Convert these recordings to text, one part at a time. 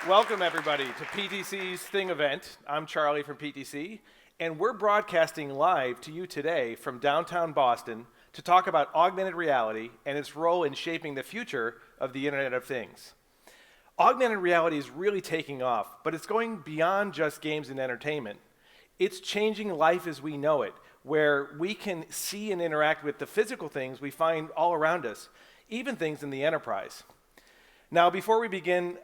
Welcome, everybody, to PTC's ThingEvent. I'm Charlie from PTC, and we're broadcasting live to you today from downtown Boston to talk about augmented reality and its role in shaping the future of the Internet of Things. Augmented reality is really taking off, but it's going beyond just games and entertainment. It's changing life as we know it, where we can see and interact with the physical things we find all around us, even things in the enterprise. Now, before we begin,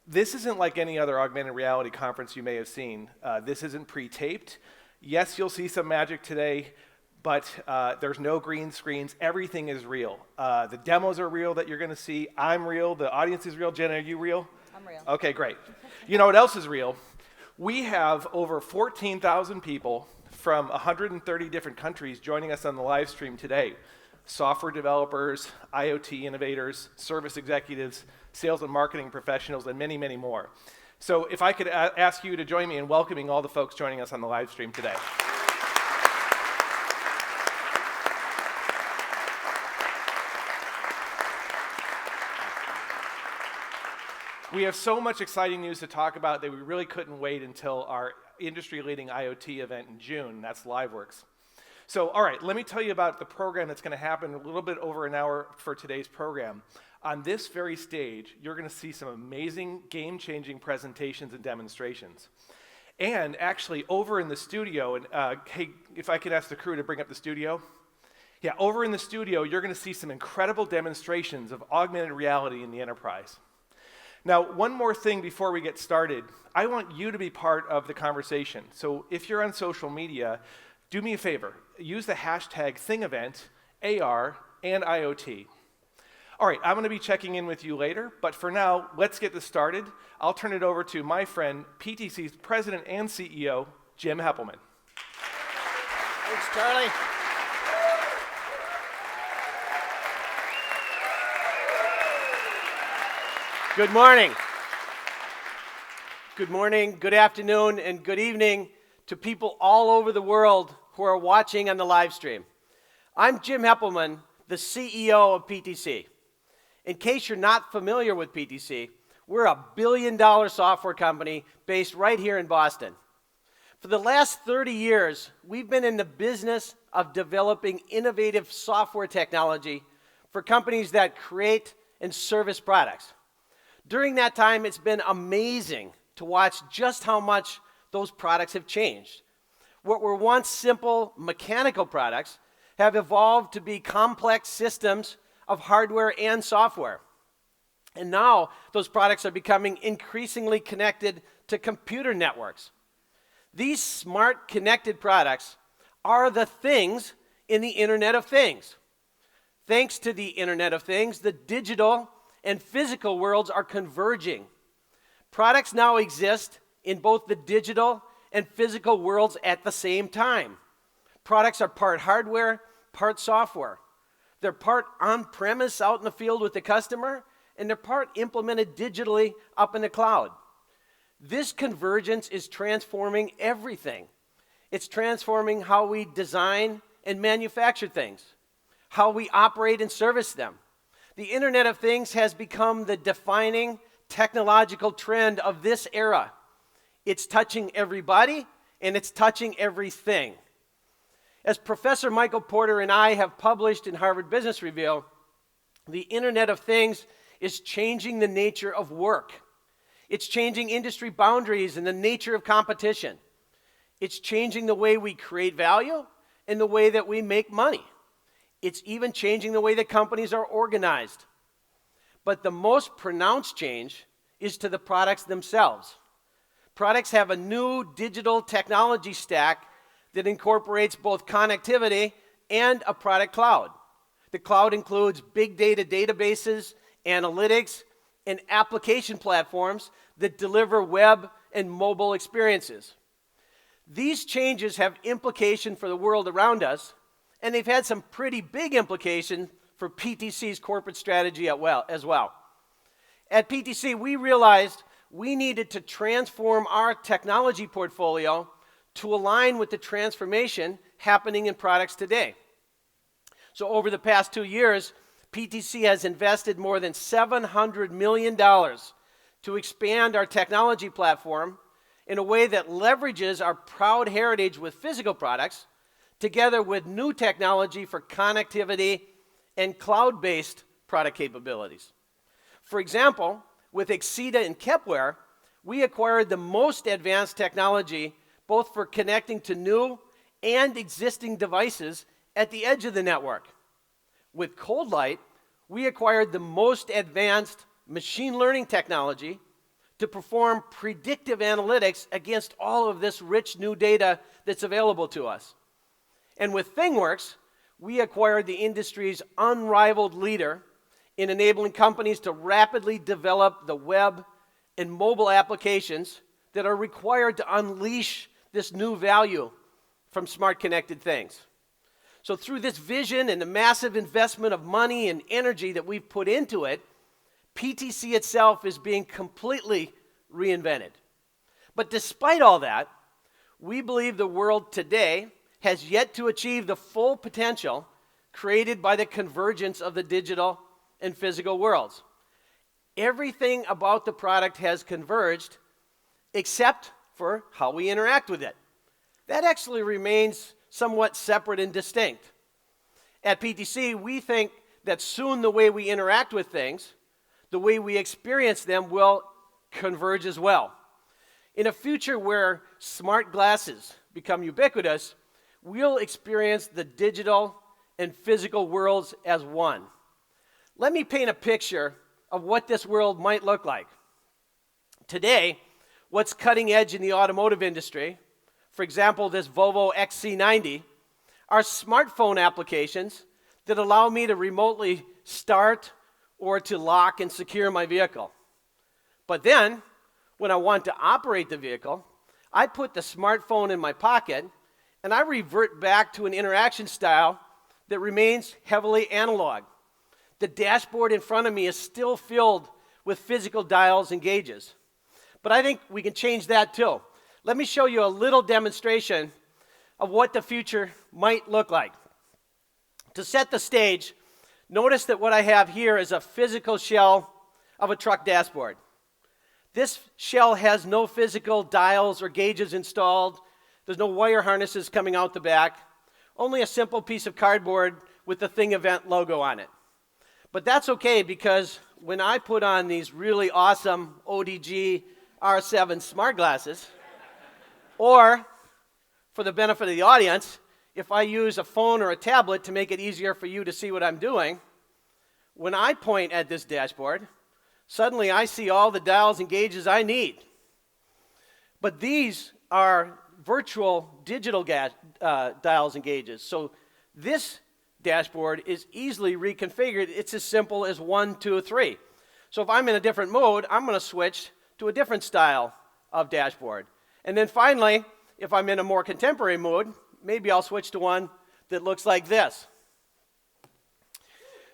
this isn't like any other augmented reality conference you may have seen. This isn't pre-taped. Yes, you'll see some magic today, but there's no green screens. Everything is real. The demos are real that you're going to see. I'm real. The audience is real. Jen, are you real? I'm real. Okay, great. You know what else is real? We have over 14,000 people from 130 different countries joining us on the live stream today. Software developers, IoT innovators, service executives, sales and marketing professionals, and many, many more. So if I could ask you to join me in welcoming all the folks joining us on the live stream today. We have so much exciting news to talk about that we really couldn't wait until our industry-leading IoT event in June. That's ThingWorx. So, all right, let me tell you about the program that's going to happen a little bit over an hour for today's program. On this very stage, you're going to see some amazing game-changing presentations and demonstrations. And actually, over in the studio, and hey, if I could ask the crew to bring up the studio. Yeah, over in the studio, you're going to see some incredible demonstrations of augmented reality in the enterprise. Now, one more thing before we get started. I want you to be part of the conversation. So if you're on social media, do me a favor. Use the hashtag ThingEvent, AR, and IoT. All right, I'm going to be checking in with you later, but for now, let's get this started. I'll turn it over to my friend, PTC's President and CEO, Jim Heppelmann. Thanks, Charlie. Good morning. Good morning, good afternoon, and good evening to people all over the world who are watching on the live stream. I'm Jim Heppelmann, the CEO of PTC. In case you're not familiar with PTC, we're a billion-dollar software company based right here in Boston. For the last 30 years, we've been in the business of developing innovative software technology for companies that create and service products. During that time, it's been amazing to watch just how much those products have changed. What were once simple mechanical products have evolved to be complex systems of hardware and software. And now those products are becoming increasingly connected to computer networks. These smart connected products are the things in the Internet of Things. Thanks to the Internet of Things, the digital and physical worlds are converging. Products now exist in both the digital and physical worlds at the same time. Products are part hardware, part software. They're part on-premise out in the field with the customer, and they're part implemented digitally up in the cloud. This convergence is transforming everything. It's transforming how we design and manufacture things, how we operate and service them. The Internet of Things has become the defining technological trend of this era. It's touching everybody, and it's touching everything. As Professor Michael Porter and I have published in Harvard Business Review, the Internet of Things is changing the nature of work. It's changing industry boundaries and the nature of competition. It's changing the way we create value and the way that we make money. It's even changing the way that companies are organized. But the most pronounced change is to the products themselves. Products have a new digital technology stack that incorporates both connectivity and a product cloud. The cloud includes big data databases, analytics, and application platforms that deliver web and mobile experiences. These changes have implication for the world around us, and they've had some pretty big implications for PTC's corporate strategy as well. At PTC, we realized we needed to transform our technology portfolio to align with the transformation happening in products today. So over the past 2 years, PTC has invested more than $700 million to expand our technology platform in a way that leverages our proud heritage with physical products together with new technology for connectivity and cloud-based product capabilities. For example, with Exida and Kepware, we acquired the most advanced technology both for connecting to new and existing devices at the edge of the network. With ColdLight, we acquired the most advanced machine learning technology to perform predictive analytics against all of this rich new data that's available to us. And with ThingWorx, we acquired the industry's unrivaled leader in enabling companies to rapidly develop the web and mobile applications that are required to unleash this new value from smart connected things. So through this vision and the massive investment of money and energy that we've put into it, PTC itself is being completely reinvented. But despite all that, we believe the world today has yet to achieve the full potential created by the convergence of the digital and physical worlds. Everything about the product has converged except for how we interact with it. That actually remains somewhat separate and distinct. At PTC, we think that soon the way we interact with things, the way we experience them, will converge as well. In a future where smart glasses become ubiquitous, we'll experience the digital and physical worlds as one. Let me paint a picture of what this world might look like. Today, what's cutting edge in the automotive industry, for example, this Volvo XC90, are smartphone applications that allow me to remotely start or to lock and secure my vehicle. But then, when I want to operate the vehicle, I put the smartphone in my pocket and I revert back to an interaction style that remains heavily analog. The dashboard in front of me is still filled with physical dials and gauges. But I think we can change that too. Let me show you a little demonstration of what the future might look like. To set the stage, notice that what I have here is a physical shell of a truck dashboard. This shell has no physical dials or gauges installed. There's no wire harnesses coming out the back, only a simple piece of cardboard with the ThingEvent logo on it. But that's okay, because when I put on these really awesome ODG R7 smart glasses, or for the benefit of the audience, if I use a phone or a tablet to make it easier for you to see what I'm doing, when I point at this dashboard, suddenly I see all the dials and gauges I need. But these are virtual digital dials and gauges. So this dashboard is easily reconfigured. It's as simple as 1, 2, 3. So if I'm in a different mode, I'm going to switch to a different style of dashboard. And then finally, if I'm in a more contemporary mood, maybe I'll switch to one that looks like this.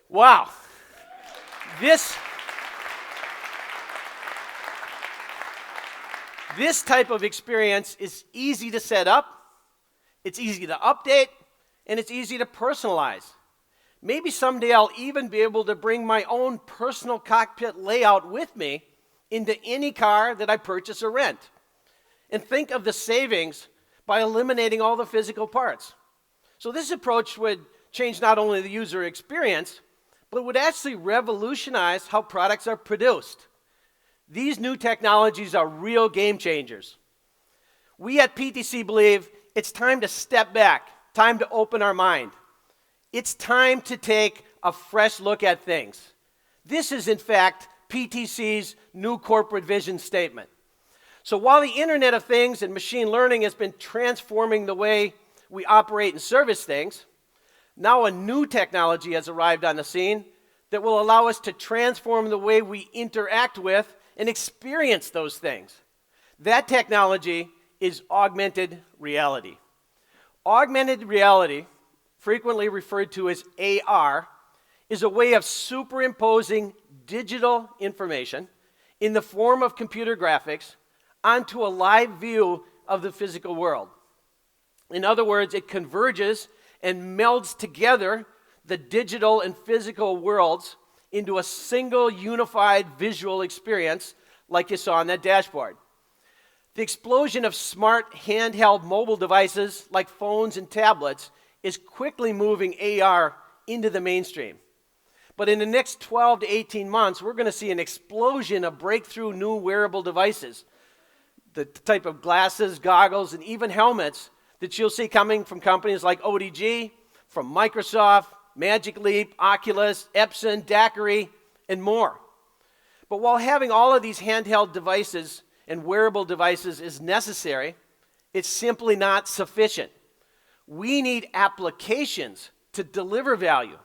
Wow. This type of experience is easy to set up, it's easy to update, and it's easy to personalize. Maybe someday I'll even be able to bring my own personal cockpit layout with me into any car that I purchase or rent. And think of the savings by eliminating all the physical parts. So this approach would change not only the user experience, but it would actually revolutionize how products are produced. These new technologies are real game changers. We at PTC believe it's time to step back, time to open our mind. It's time to take a fresh look at things. This is, in fact, PTC's new corporate vision statement. So while the Internet of Things and machine learning has been transforming the way we operate and service things, now a new technology has arrived on the scene that will allow us to transform the way we interact with and experience those things. That technology is augmented reality. Augmented reality, frequently referred to as AR, is a way of superimposing digital information in the form of computer graphics onto a live view of the physical world. In other words, it converges and melds together the digital and physical worlds into a single unified visual experience, like you saw on that dashboard. The explosion of smart handheld mobile devices like phones and tablets is quickly moving AR into the mainstream. But in the next 12 to 18 months, we're going to see an explosion of breakthrough new wearable devices, the type of glasses, goggles, and even helmets that you'll see coming from companies like ODG, from Microsoft, Magic Leap, Oculus, Epson, Daiquiri, and more. But while having all of these handheld devices and wearable devices is necessary, it's simply not sufficient. We need applications to deliver value,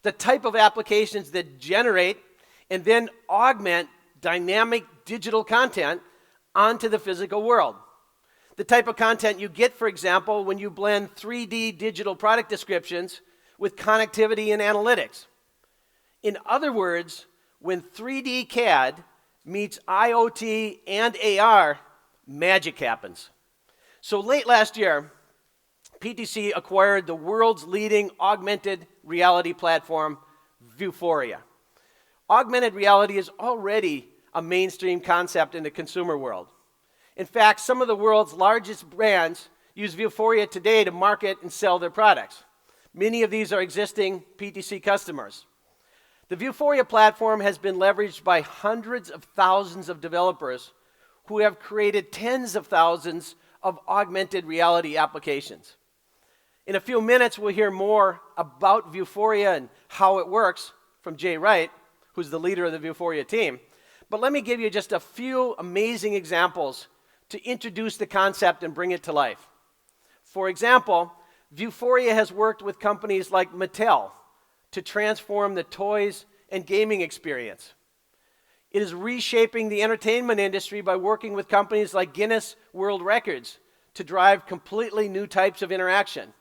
the type of applications that generate and then augment dynamic digital content onto the physical world. The type of content you get, for example, when you blend 3D digital product descriptions with connectivity and analytics. In other words, when 3D CAD meets IoT and AR, magic happens. So late last year, PTC acquired the world's leading augmented reality platform, Vuforia. Augmented reality is already a mainstream concept in the consumer world. In fact, some of the world's largest brands use Vuforia today to market and sell their products. Many of these are existing PTC customers. The Vuforia platform has been leveraged by hundreds of thousands of developers who have created tens of thousands of augmented reality applications. In a few minutes, we'll hear more about Vuforia and how it works from Jay Wright, who's the leader of the Vuforia team. But let me give you just a few amazing examples to introduce the concept and bring it to life. For example, Vuforia has worked with companies like Mattel to transform the toys and gaming experience. It is reshaping the entertainment industry by working with companies like Guinness World Records to drive completely new types of interaction.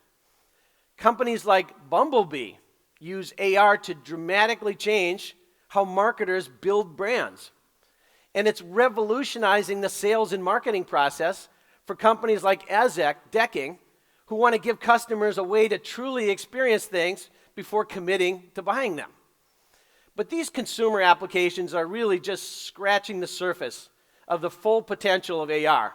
Companies like Bumblebee use AR to dramatically change how marketers build brands. And it's revolutionizing the sales and marketing process for companies like Azek Decking, who want to give customers a way to truly experience things before committing to buying them. But these consumer applications are really just scratching the surface of the full potential of AR.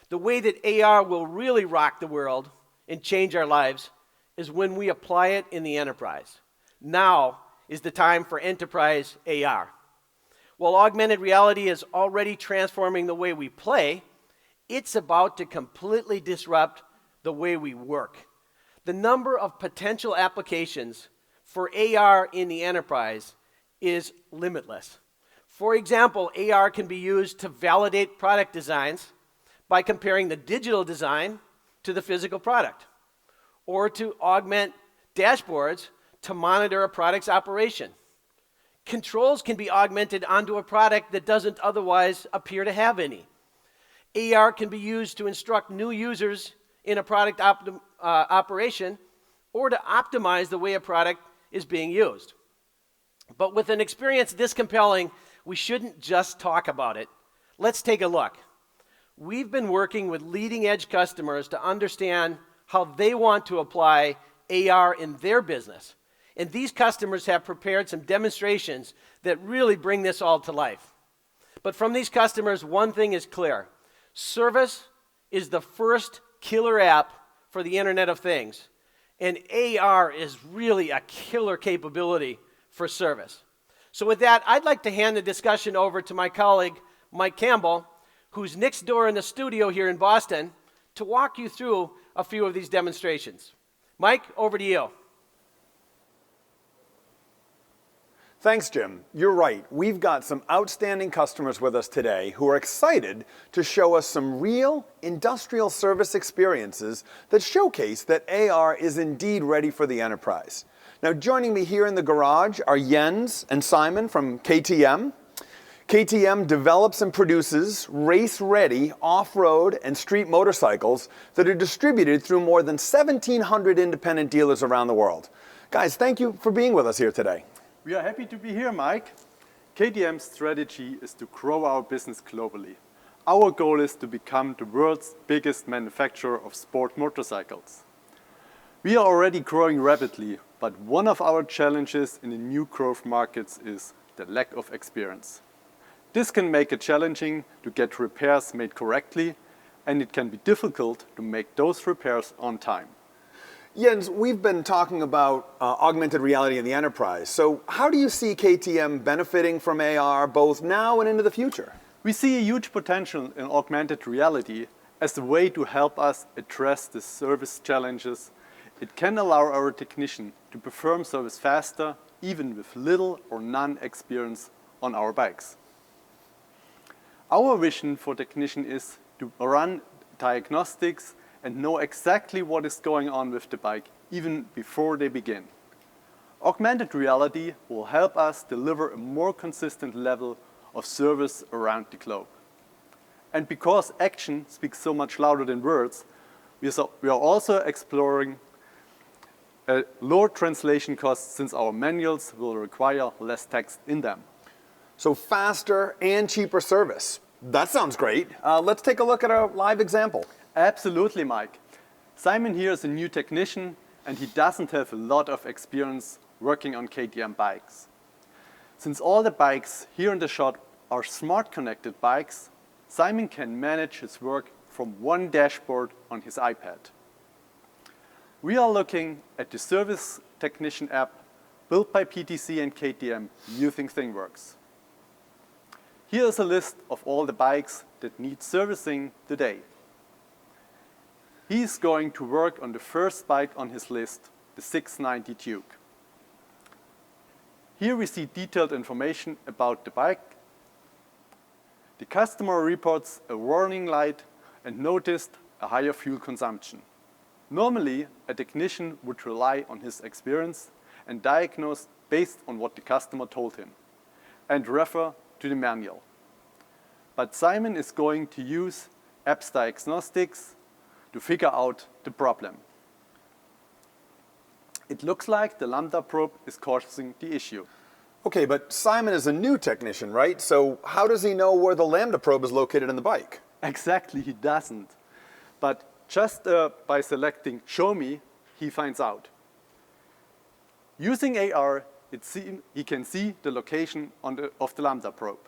The way that AR will really rock the world and change our lives is when we apply it in the enterprise. Now is the time for enterprise AR. While augmented reality is already transforming the way we play, it's about to completely disrupt the way we work. The number of potential applications for AR in the enterprise is limitless. For example, AR can be used to validate product designs by comparing the digital design to the physical product, or to augment dashboards to monitor a product's operation. Controls can be augmented onto a product that doesn't otherwise appear to have any. AR can be used to instruct new users in a product operation or to optimize the way a product is being used. But with an experience this compelling, we shouldn't just talk about it. Let's take a look. We've been working with leading-edge customers to understand how they want to apply AR in their business. And these customers have prepared some demonstrations that really bring this all to life. But from these customers, one thing is clear. Service is the first killer app for the Internet of Things. And AR is really a killer capability for service. So with that, I'd like to hand the discussion over to my colleague, Mike Campbell, who's next door in the studio here in Boston, to walk you through a few of these demonstrations. Mike, over to you. Thanks, Jim. You're right. We've got some outstanding customers with us today who are excited to show us some real industrial service experiences that showcase that AR is indeed ready for the enterprise. Now, joining me here in the garage are Jens and Simon from KTM. KTM develops and produces race-ready off-road and street motorcycles that are distributed through more than 1,700 independent dealers around the world. Guys, thank you for being with us here today. We are happy to be here, Mike. KTM's strategy is to grow our business globally. Our goal is to become the world's biggest manufacturer of sport motorcycles. We are already growing rapidly, but one of our challenges in the new growth markets is the lack of experience. This can make it challenging to get repairs made correctly, and it can be difficult to make those repairs on time. Jens, we've been talking about augmented reality in the enterprise. So how do you see KTM benefiting from AR both now and into the future? We see a huge potential in augmented reality as a way to help us address the service challenges. It can allow our technician to perform service faster, even with little or none experience on our bikes. Our vision for technician is to run diagnostics and know exactly what is going on with the bike even before they begin. Augmented reality will help us deliver a more consistent level of service around the globe. And because action speaks so much louder than words, we are also exploring lower translation costs since our manuals will require less text in them. So faster and cheaper service. That sounds great. Let's take a look at a live example. Absolutely, Mike. Simon here is a new technician and he doesn't have a lot of experience working on KTM bikes. Since all the bikes here in the shot are smart connected bikes, Simon can manage his work from one dashboard on his iPad. We are looking at the Service Technician app built by PTC and KTM using ThingWorx. Here is a list of all the bikes that need servicing today. He is going to work on the first bike on his list, the 690 Duke. Here we see detailed information about the bike. The customer reports a warning light and noticed a higher fuel consumption. Normally, a technician would rely on his experience and diagnose based on what the customer told him and refer to the manual. But Simon is going to use apps diagnostics to figure out the problem. It looks like the lambda probe is causing the issue. Okay, but Simon is a new technician, right? So how does he know where the lambda probe is located in the bike? Exactly, he doesn't. But just by selecting Show Me, he finds out. Using AR, he can see the location of the lambda probe.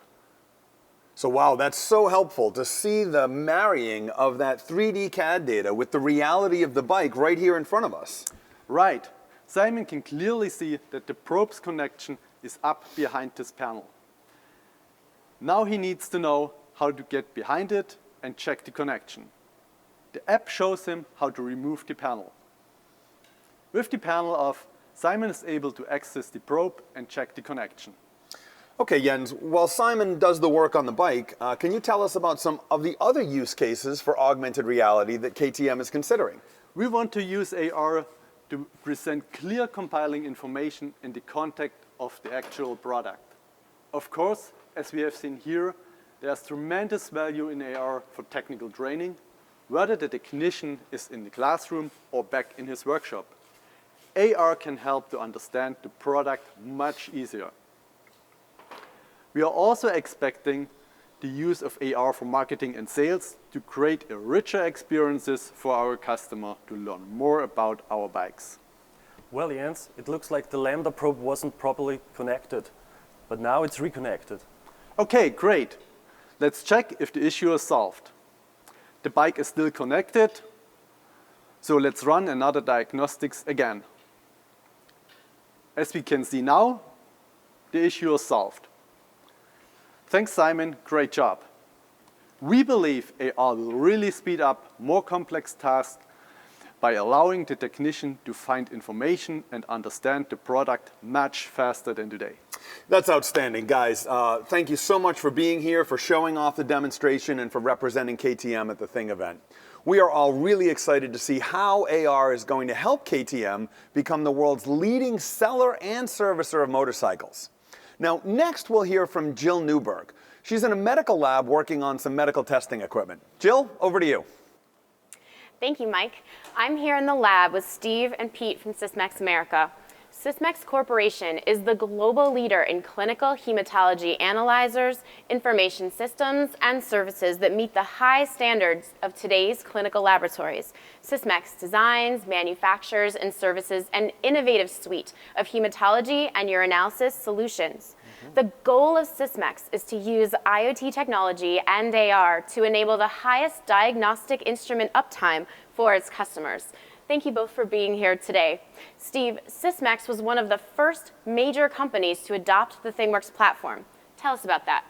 So wow, that's so helpful to see the marrying of that 3D CAD data with the reality of the bike right here in front of us. Right. Simon can clearly see that the probe's connection is up behind this panel. Now he needs to know how to get behind it and check the connection. The app shows him how to remove the panel. With the panel off, Simon is able to access the probe and check the connection. Okay, Jens, while Simon does the work on the bike, can you tell us about some of the other use cases for augmented reality that KTM is considering? We want to use AR to present clear compiling information in the context of the actual product. Of course, as we have seen here, there's tremendous value in AR for technical training, whether the technician is in the classroom or back in his workshop. AR can help to understand the product much easier. We are also expecting the use of AR for marketing and sales to create a richer experiences for our customer to learn more about our bikes. Well, Jens, it looks like the lambda probe wasn't properly connected, but now it's reconnected. Okay, great. Let's check if the issue is solved. The bike is still connected, so let's run another diagnostics again. As we can see now, the issue is solved. Thanks, Simon. Great job. We believe AR will really speed up more complex tasks by allowing the technician to find information and understand the product much faster than today. That's outstanding, guys. Thank you so much for being here, for showing off the demonstration, and for representing KTM at the ThingEvent. We are all really excited to see how AR is going to help KTM become the world's leading seller and servicer of motorcycles. Now, next we'll hear from Jill Newberg. She's in a medical lab working on some medical testing equipment. Jill, over to you. Thank you, Mike. I'm here in the lab with Steve and Pete from Sysmex America. Sysmex Corporation is the global leader in clinical hematology analyzers, information systems, and services that meet the high standards of today's clinical laboratories. Sysmex designs, manufactures, and services an innovative suite of hematology and urinalysis solutions. The goal of Sysmex is to use IoT technology and AR to enable the highest diagnostic instrument uptime for its customers. Thank you both for being here today. Steve, Sysmex was one of the first major companies to adopt the ThingWorx platform. Tell us about that.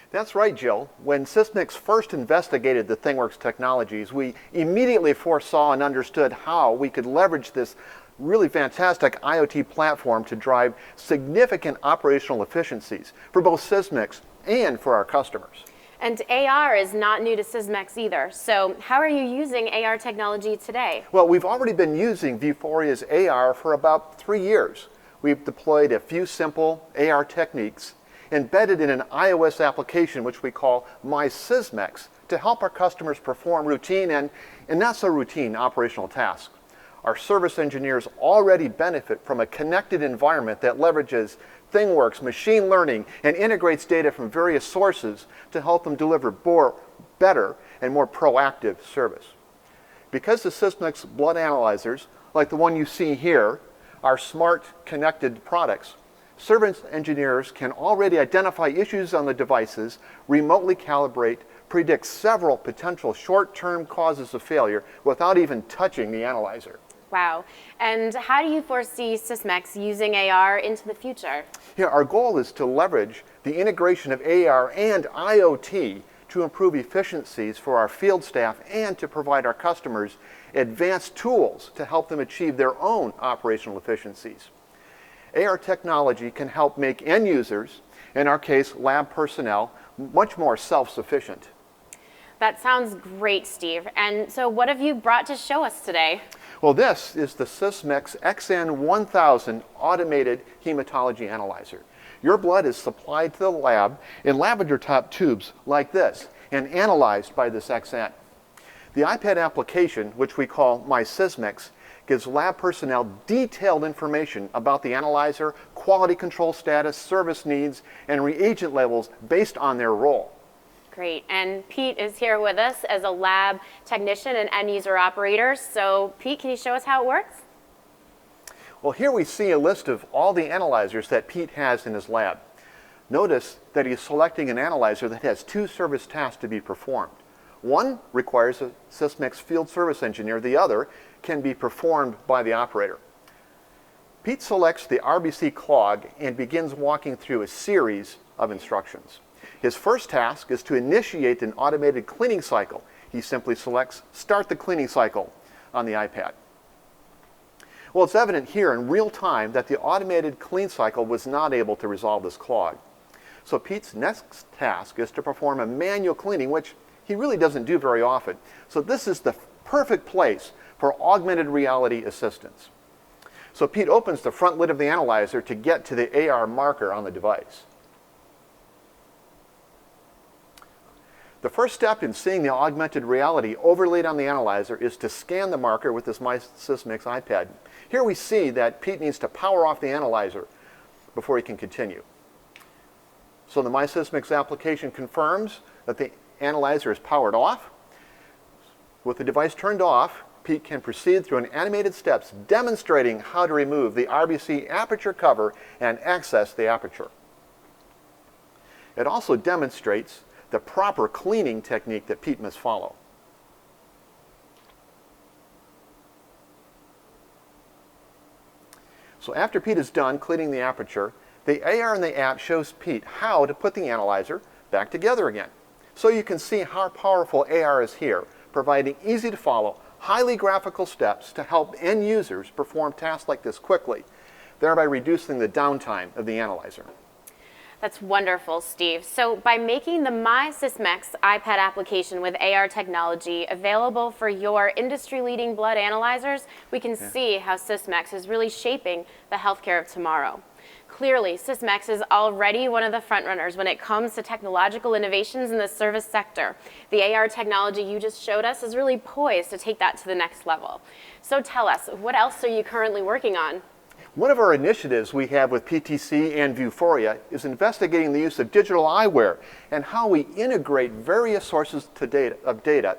That's right, Jill. When Sysmex first investigated the ThingWorx technologies, we immediately foresaw and understood how we could leverage this really fantastic IoT platform to drive significant operational efficiencies for both Sysmex and for our customers. And AR is not new to Sysmex either. So how are you using AR technology today? Well, we've already been using Vueforia's AR for about 3 years. We've deployed a few simple AR techniques embedded in an iOS application which we call My Sysmex to help our customers perform routine and not so routine operational tasks. Our service engineers already benefit from a connected environment that leverages ThingWorx, machine learning, and integrates data from various sources to help them deliver better and more proactive service. Because the Sysmex blood analyzers, like the one you see here, are smart, connected products, service engineers can already identify issues on the devices, remotely calibrate, predict several potential short-term causes of failure without even touching the analyzer. Wow. And how do you foresee Sysmex using AR into the future? Yeah, our goal is to leverage the integration of AR and IoT to improve efficiencies for our field staff and to provide our customers advanced tools to help them achieve their own operational efficiencies. AR technology can help make end users, in our case lab personnel, much more self-sufficient. That sounds great, Steve. And so what have you brought to show us today? Well, this is the Sysmex XN1000 automated hematology analyzer. Your blood is supplied to the lab in lavender-top tubes like this and analyzed by this XN. The iPad application, which we call My Sysmex, gives lab personnel detailed information about the analyzer, quality control status, service needs, and reagent levels based on their role. Great. And Pete is here with us as a lab technician and end user operator. So Pete, can you show us how it works? Well, here we see a list of all the analyzers that Pete has in his lab. Notice that he's selecting an analyzer that has 2 service tasks to be performed. One requires a Sysmex field service engineer. The other can be performed by the operator. Pete selects the RBC clog and begins walking through a series of instructions. His first task is to initiate an automated cleaning cycle. He simply selects Start the Cleaning Cycle on the iPad. Well, it's evident here in real time that the automated clean cycle was not able to resolve this clog. So Pete's next task is to perform a manual cleaning, which he really doesn't do very often. So this is the perfect place for augmented reality assistance. So Pete opens the front lid of the analyzer to get to the AR marker on the device. The first step in seeing the augmented reality overlaid on the analyzer is to scan the marker with this My Sysmex iPad. Here we see that Pete needs to power off the analyzer before he can continue. So the My Sysmex application confirms that the analyzer is powered off. With the device turned off, Pete can proceed through an animated steps demonstrating how to remove the RBC aperture cover and access the aperture. It also demonstrates the proper cleaning technique that Pete must follow. So after Pete is done cleaning the aperture, the AR in the app shows Pete how to put the analyzer back together again. So you can see how powerful AR is here, providing easy to follow, highly graphical steps to help end users perform tasks like this quickly, thereby reducing the downtime of the analyzer. That's wonderful, Steve. So by making the My Sysmex iPad application with AR technology available for your industry-leading blood analyzers, we can see how Sysmex is really shaping the healthcare of tomorrow. Clearly, Sysmex is already one of the frontrunners when it comes to technological innovations in the service sector. The AR technology you just showed us is really poised to take that to the next level. So tell us, what else are you currently working on? One of our initiatives we have with PTC and Vuforia is investigating the use of digital eyewear and how we integrate various sources of data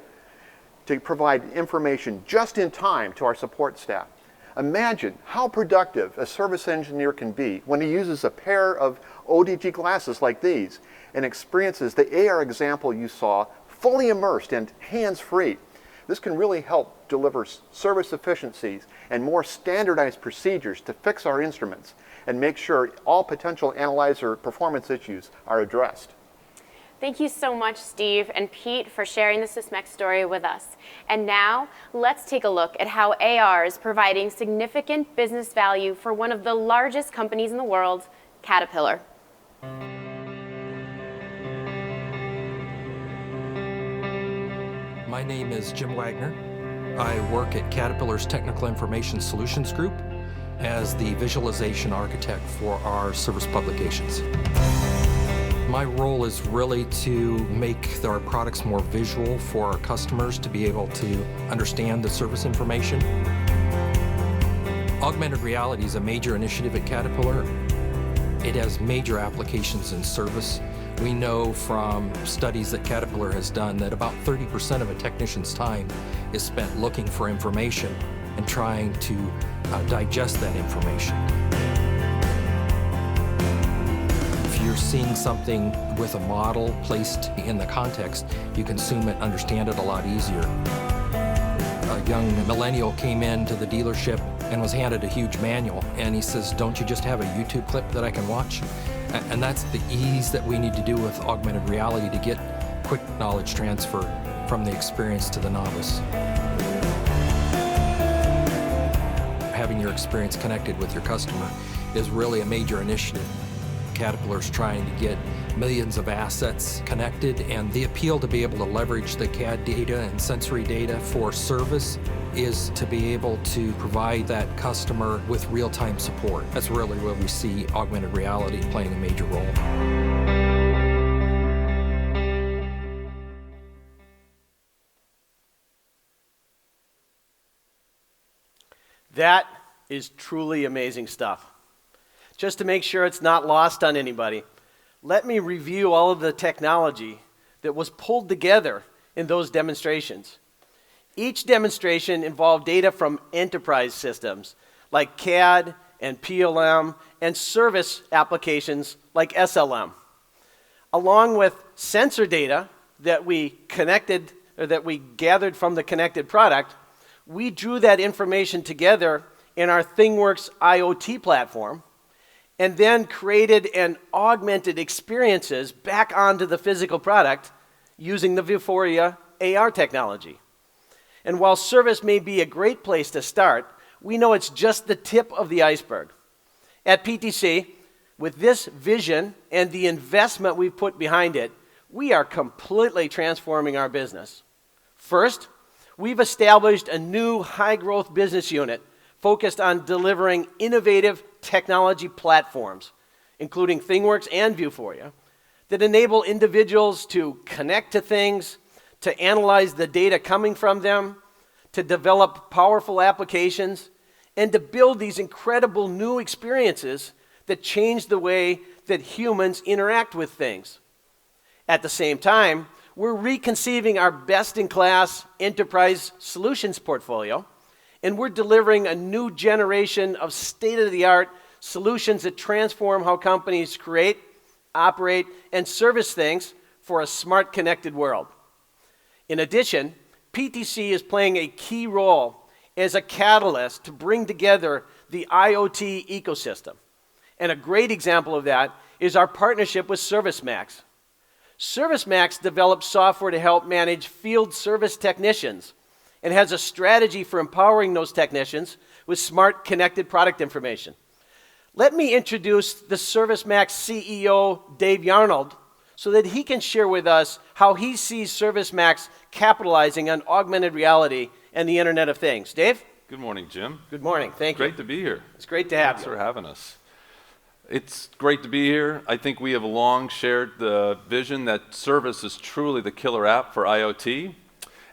to provide information just in time to our support staff. Imagine how productive a service engineer can be when he uses a pair of ODG glasses like these and experiences the AR example you saw fully immersed and hands-free. This can really help deliver service efficiencies and more standardized procedures to fix our instruments and make sure all potential analyzer performance issues are addressed. Thank you so much, Steve and Pete, for sharing the Sysmex story with us. And now, let's take a look at how AR is providing significant business value for one of the largest companies in the world, Caterpillar. My name is Jim Wagner. I work at Caterpillar's Technical Information Solutions Group as the visualization architect for our service publications. My role is really to make our products more visual for our customers to be able to understand the service information. Augmented reality is a major initiative at Caterpillar. It has major applications in service. We know from studies that Caterpillar has done that about 30% of a technician's time is spent looking for information and trying to digest that information. If you're seeing something with a model placed in the context, you consume it, understand it a lot easier. A young millennial came into the dealership and was handed a huge manual, and he says, "Don't you just have a YouTube clip that I can watch?" And that's the ease that we need to do with augmented reality to get quick knowledge transfer from the experience to the novice. Having your experience connected with your customer is really a major initiative. Caterpillar's trying to get millions of assets connected, and the appeal to be able to leverage the CAD data and sensory data for service is to be able to provide that customer with real-time support. That's really where we see augmented reality playing a major role. That is truly amazing stuff. Just to make sure it's not lost on anybody, let me review all of the technology that was pulled together in those demonstrations. Each demonstration involved data from enterprise systems like CAD and PLM and service applications like SLM, along with sensor data that we connected or that we gathered from the connected product. We drew that information together in our ThingWorx IoT platform and then created and augmented experiences back onto the physical product using the Vuforia AR technology. And while service may be a great place to start, we know it's just the tip of the iceberg. At PTC, with this vision and the investment we've put behind it, we are completely transforming our business. First, we've established a new high-growth business unit focused on delivering innovative technology platforms, including ThingWorx and Vuforia, that enable individuals to connect to things, to analyze the data coming from them, to develop powerful applications, and to build these incredible new experiences that change the way that humans interact with things. At the same time, we're reconceiving our best-in-class enterprise solutions portfolio, and we're delivering a new generation of state-of-the-art solutions that transform how companies create, operate, and service things for a smart, connected world. In addition, PTC is playing a key role as a catalyst to bring together the IoT ecosystem. And a great example of that is our partnership with ServiceMax. ServiceMax develops software to help manage field service technicians and has a strategy for empowering those technicians with smart, connected product information. Let me introduce the ServiceMax CEO, Dave Yarnold, so that he can share with us how he sees ServiceMax capitalizing on augmented reality and the Internet of Things. Dave? Good morning, Jim. Good morning. Thank you. Great to be here. It's great to have Thanks you. for having us. It's great to be here. I think we have long shared the vision that service is truly the killer app for IoT.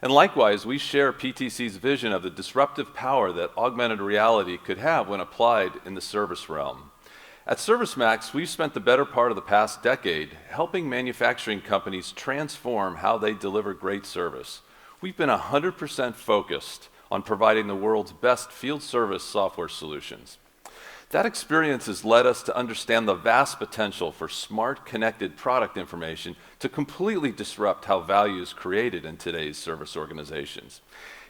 And likewise, we share PTC's vision of the disruptive power that augmented reality could have when applied in the service realm. At ServiceMax, we've spent the better part of the past decade helping manufacturing companies transform how they deliver great service. We've been 100% focused on providing the world's best field service software solutions. That experience has led us to understand the vast potential for smart, connected product information to completely disrupt how value is created in today's service organizations.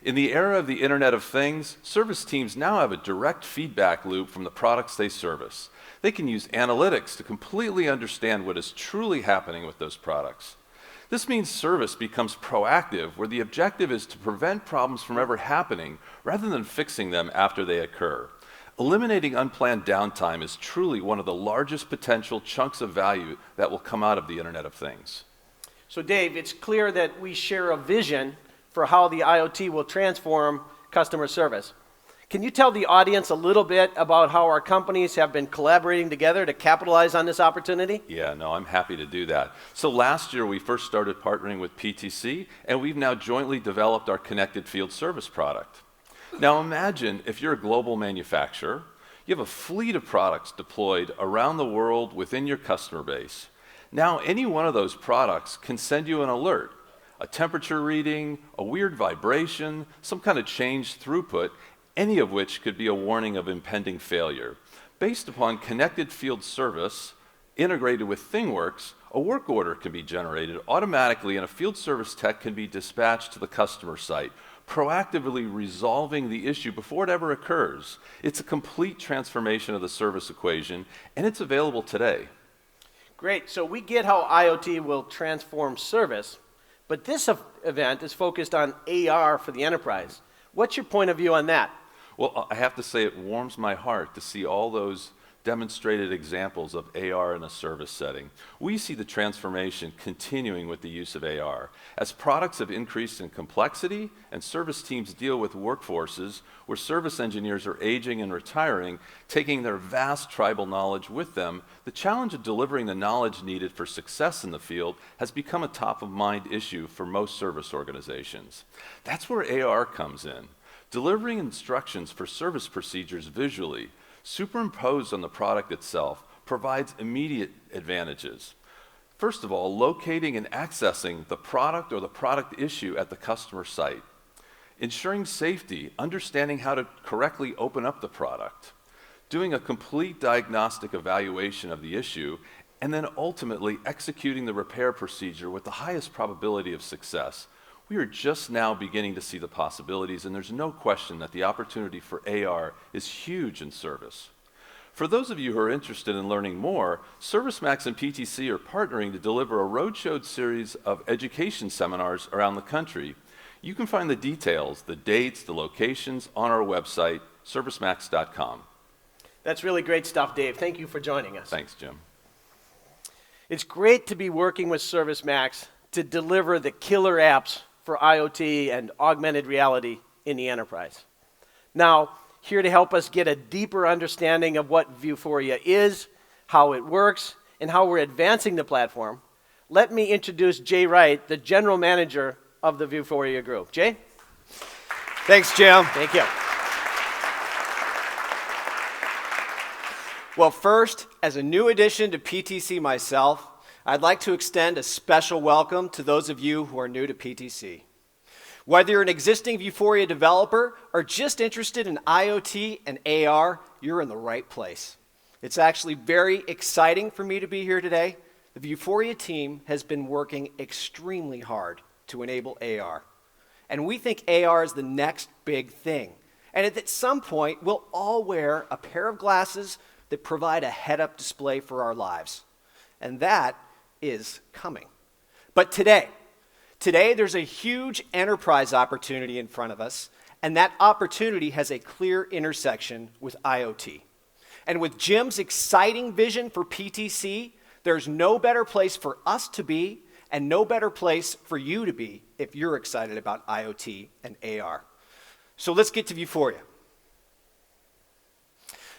In the era of the Internet of Things, service teams now have a direct feedback loop from the products they service. They can use analytics to completely understand what is truly happening with those products. This means service becomes proactive, where the objective is to prevent problems from ever happening rather than fixing them after they occur. Eliminating unplanned downtime is truly one of the largest potential chunks of value that will come out of the Internet of Things. So Dave, it's clear that we share a vision for how the IoT will transform customer service. Can you tell the audience a little bit about how our companies have been collaborating together to capitalize on this opportunity? Yeah, no, I'm happy to do that. So last year we first started partnering with PTC, and we've now jointly developed our connected field service product. Now imagine if you're a global manufacturer, you have a fleet of products deployed around the world within your customer base. Now any one of those products can send you an alert, a temperature reading, a weird vibration, some kind of changed throughput, any of which could be a warning of impending failure. Based upon connected field service integrated with ThingWorx, a work order can be generated automatically and a field service tech can be dispatched to the customer site, proactively resolving the issue before it ever occurs. It's a complete transformation of the service equation, and it's available today. Great, so we get how IoT will transform service, but this event is focused on AR for the enterprise. What's your point of view on that? Well, I have to say it warms my heart to see all those demonstrated examples of AR in a service setting. We see the transformation continuing with the use of AR. As products have increased in complexity and service teams deal with workforces where service engineers are aging and retiring, taking their vast tribal knowledge with them, the challenge of delivering the knowledge needed for success in the field has become a top-of-mind issue for most service organizations. That's where AR comes in. Delivering instructions for service procedures visually, superimposed on the product itself, provides immediate advantages. First of all, locating and accessing the product or the product issue at the customer site. Ensuring safety, understanding how to correctly open up the product. Doing a complete diagnostic evaluation of the issue, and then ultimately executing the repair procedure with the highest probability of success. We are just now beginning to see the possibilities, and there's no question that the opportunity for AR is huge in service. For those of you who are interested in learning more, ServiceMax and PTC are partnering to deliver a roadshow series of education seminars around the country. You can find the details, the dates, the locations on our website, servicemax.com. That's really great stuff, Dave. Thank you for joining us. Thanks, Jim. It's great to be working with ServiceMax to deliver the killer apps for IoT and augmented reality in the enterprise. Now, here to help us get a deeper understanding of what Vuforia is, how it works, and how we're advancing the platform, let me introduce Jay Wright, the General Manager of the Vuforia Group. Jay? Thanks, Jim. Thank you. Well, first, as a new addition to PTC myself, I'd like to extend a special welcome to those of you who are new to PTC. Whether you're an existing Vuforia developer or just interested in IoT and AR, you're in the right place. It's actually very exciting for me to be here today. The Vuforia team has been working extremely hard to enable AR. And we think AR is the next big thing. And at some point, we'll all wear a pair of glasses that provide a head-up display for our lives. And that is coming. But today there's a huge enterprise opportunity in front of us, and that opportunity has a clear intersection with IoT. And with Jim's exciting vision for PTC, there's no better place for us to be and no better place for you to be if you're excited about IoT and AR. So let's get to Vuforia.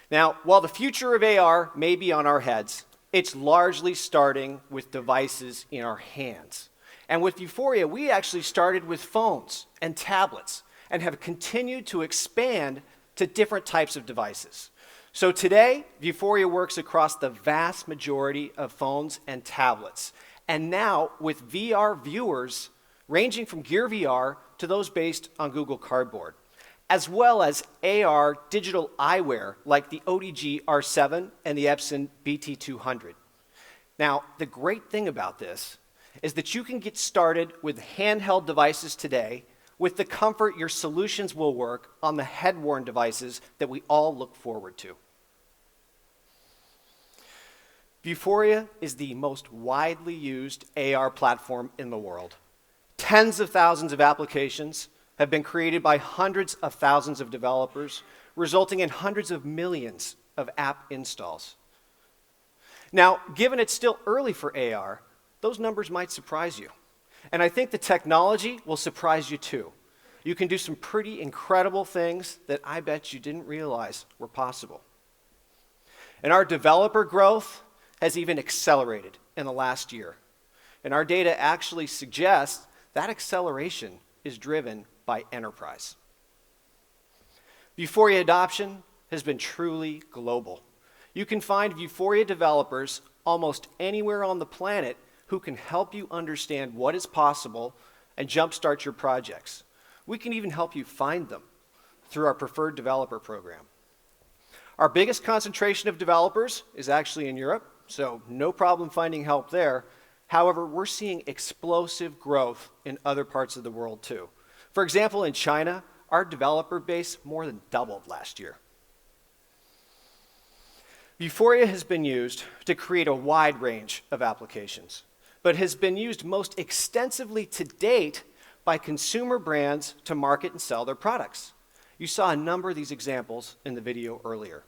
Now, while the future of AR may be on our heads, it's largely starting with devices in our hands. And with Vuforia, we actually started with phones and tablets and have continued to expand to different types of devices. So today, Vuforia works across the vast majority of phones and tablets. And now with VR viewers ranging from Gear VR to those based on Google Cardboard, as well as AR digital eyewear like the ODG R7 and the Epson BT200. Now, the great thing about this is that you can get started with handheld devices today with the comfort your solutions will work on the head-worn devices that we all look forward to. Vuforia is the most widely used AR platform in the world. Tens of thousands of applications have been created by hundreds of thousands of developers, resulting in hundreds of millions of app installs. Now, given it's still early for AR, those numbers might surprise you. And I think the technology will surprise you too. You can do some pretty incredible things that I bet you didn't realize were possible. And our developer growth has even accelerated in the last year. And our data actually suggests that acceleration is driven by enterprise. Vuforia adoption has been truly global. You can find Vuforia developers almost anywhere on the planet who can help you understand what is possible and jumpstart your projects. We can even help you find them through our preferred developer program. Our biggest concentration of developers is actually in Europe, so no problem finding help there. However, we're seeing explosive growth in other parts of the world too. For example, in China, our developer base more than doubled last year. Vuforia has been used to create a wide range of applications, but has been used most extensively to date by consumer brands to market and sell their products. You saw a number of these examples in the video earlier.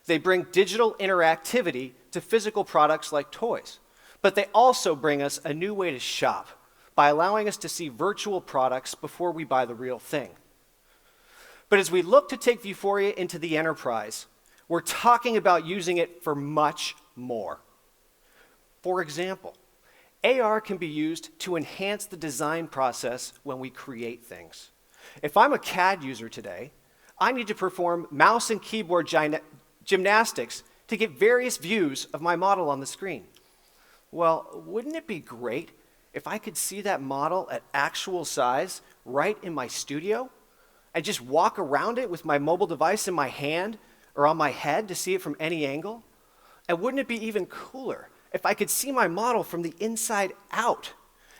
They bring digital interactivity to physical products like toys, but they also bring us a new way to shop by allowing us to see virtual products before we buy the real thing. But as we look to take Vuforia into the enterprise, we're talking about using it for much more. For example, AR can be used to enhance the design process when we create things. If I'm a CAD user today, I need to perform mouse and keyboard gymnastics to get various views of my model on the screen. Well, wouldn't it be great if I could see that model at actual size right in my studio and just walk around it with my mobile device in my hand or on my head to see it from any angle? And wouldn't it be even cooler if I could see my model from the inside out,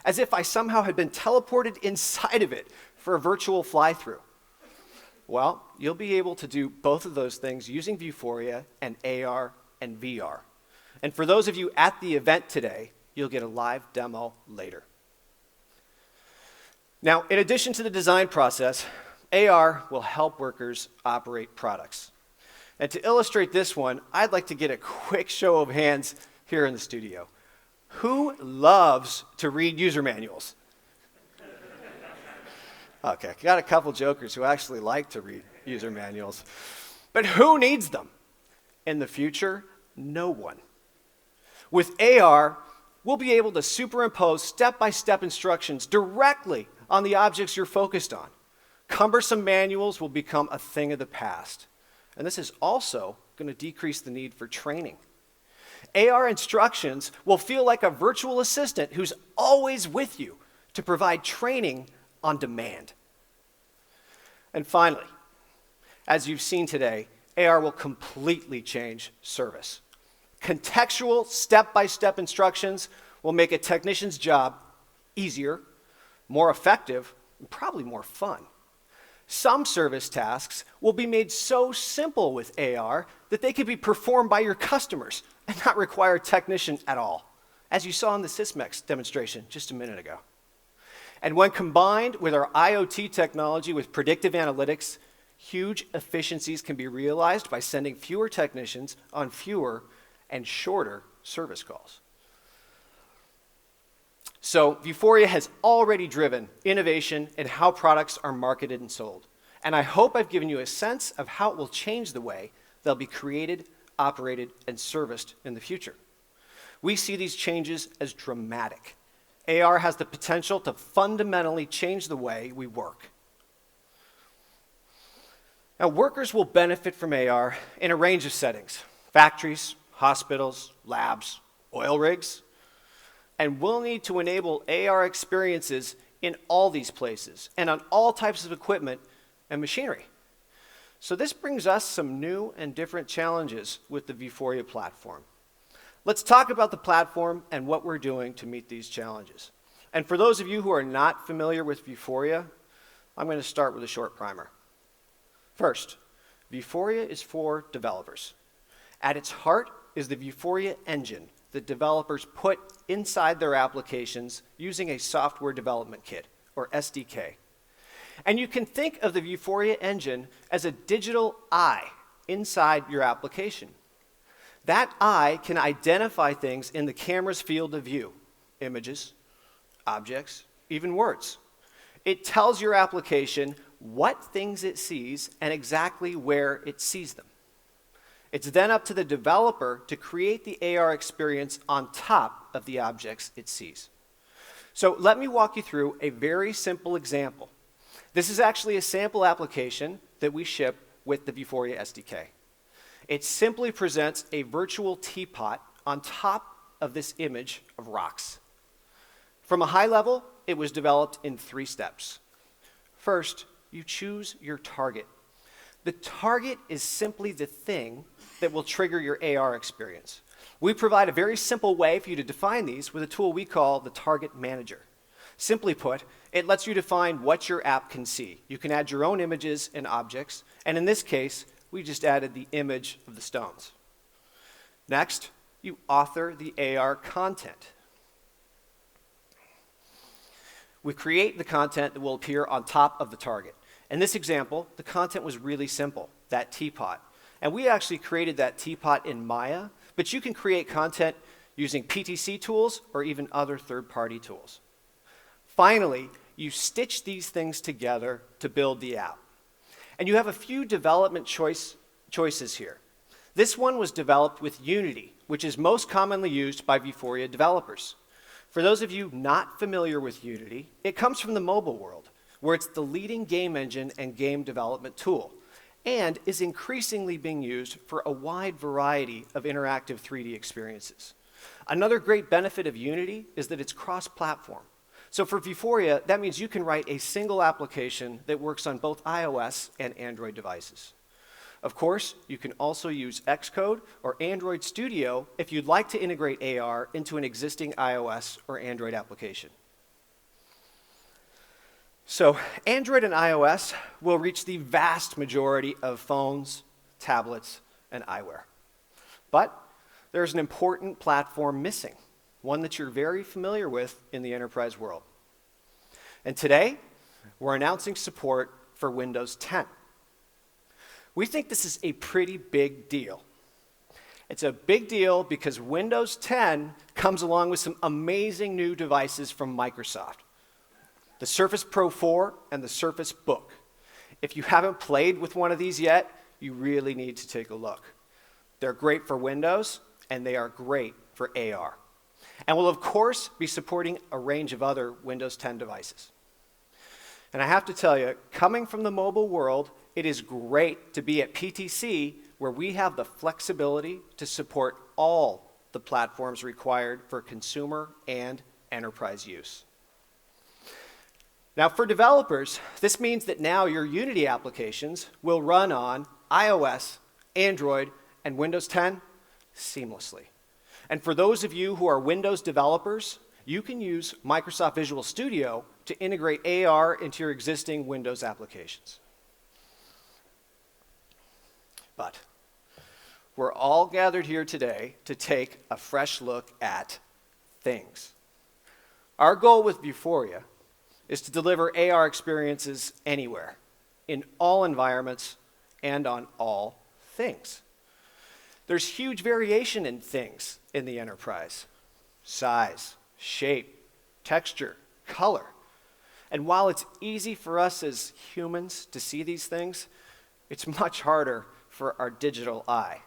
as if I somehow had been teleported inside of it for a virtual fly-through? Well, you'll be able to do both of those things using Vuforia and AR and VR. And for those of you at the event today, you'll get a live demo later. Now, in addition to the design process, AR will help workers operate products. And to illustrate this one, I'd like to get a quick show of hands here in the studio. Who loves to read user manuals? Okay, got a couple jokers who actually like to read user manuals. But who needs them? In the future, no one. With AR, we'll be able to superimpose step-by-step instructions directly on the objects you're focused on. Cumbersome manuals will become a thing of the past. And this is also going to decrease the need for training. AR instructions will feel like a virtual assistant who's always with you to provide training on demand. And finally, as you've seen today, AR will completely change service. Contextual step-by-step instructions will make a technician's job easier, more effective, and probably more fun. Some service tasks will be made so simple with AR that they can be performed by your customers and not require a technician at all, as you saw in the Sysmex demonstration just a minute ago. And when combined with our IoT technology with predictive analytics, huge efficiencies can be realized by sending fewer technicians on fewer and shorter service calls. So Vuforia has already driven innovation in how products are marketed and sold. And I hope I've given you a sense of how it will change the way they'll be created, operated, and serviced in the future. We see these changes as dramatic, AR has the potential to fundamentally change the way we work. Now, workers will benefit from AR in a range of settings: factories, hospitals, labs, oil rigs. And we'll need to enable AR experiences in all these places and on all types of equipment and machinery. So this brings us some new and different challenges with the Vuforia platform. Let's talk about the platform and what we're doing to meet these challenges. And for those of you who are not familiar with Vuforia, I'm going to start with a short primer. First, Vuforia is for developers. At its heart is the Vuforia engine that developers put inside their applications using a software development kit, or SDK. And you can think of the Vuforia engine as a digital eye inside your application. That eye can identify things in the camera's field of view: images, objects, even words. It tells your application what things it sees and exactly where it sees them. It's then up to the developer to create the AR experience on top of the objects it sees. So let me walk you through a very simple example. This is actually a sample application that we ship with the Vuforia SDK. It simply presents a virtual teapot on top of this image of rocks. From a high level, it was developed in 3 steps. First, you choose your target. The target is simply the thing that will trigger your AR experience. We provide a very simple way for you to define these with a tool we call the Target Manager. Simply put, it lets you define what your app can see. You can add your own images and objects, and in this case, we just added the image of the stones. Next, you author the AR content. We create the content that will appear on top of the target. In this example, the content was really simple, that teapot. And we actually created that teapot in Maya, but you can create content using PTC tools or even other third-party tools. Finally, you stitch these things together to build the app. And you have a few development choices here. This one was developed with Unity, which is most commonly used by Vuforia developers. For those of you not familiar with Unity, it comes from the mobile world, where it's the leading game engine and game development tool, and is increasingly being used for a wide variety of interactive 3D experiences. Another great benefit of Unity is that it's cross-platform. So for Vuforia, that means you can write a single application that works on both iOS and Android devices. Of course, you can also use Xcode or Android Studio if you'd like to integrate AR into an existing iOS or Android application. So Android and iOS will reach the vast majority of phones, tablets, and eyewear. But there's an important platform missing, one that you're very familiar with in the enterprise world. And today, we're announcing support for Windows 10. We think this is a pretty big deal. It's a big deal because Windows 10 comes along with some amazing new devices from Microsoft: the Surface Pro 4 and the Surface Book. If you haven't played with one of these yet, you really need to take a look. They're great for Windows, and they are great for AR. And we'll, of course, be supporting a range of other Windows 10 devices. And I have to tell you, coming from the mobile world, it is great to be at PTC, where we have the flexibility to support all the platforms required for consumer and enterprise use. Now, for developers, this means that now your Unity applications will run on iOS, Android, and Windows 10 seamlessly. And for those of you who are Windows developers, you can use Microsoft Visual Studio to integrate AR into your existing Windows applications. But we're all gathered here today to take a fresh look at things. Our goal with Vuforia is to deliver AR experiences anywhere, in all environments, and on all things. There's huge variation in things in the enterprise: size, shape, texture, color. And while it's easy for us as humans to see these things, it's much harder for our digital eye.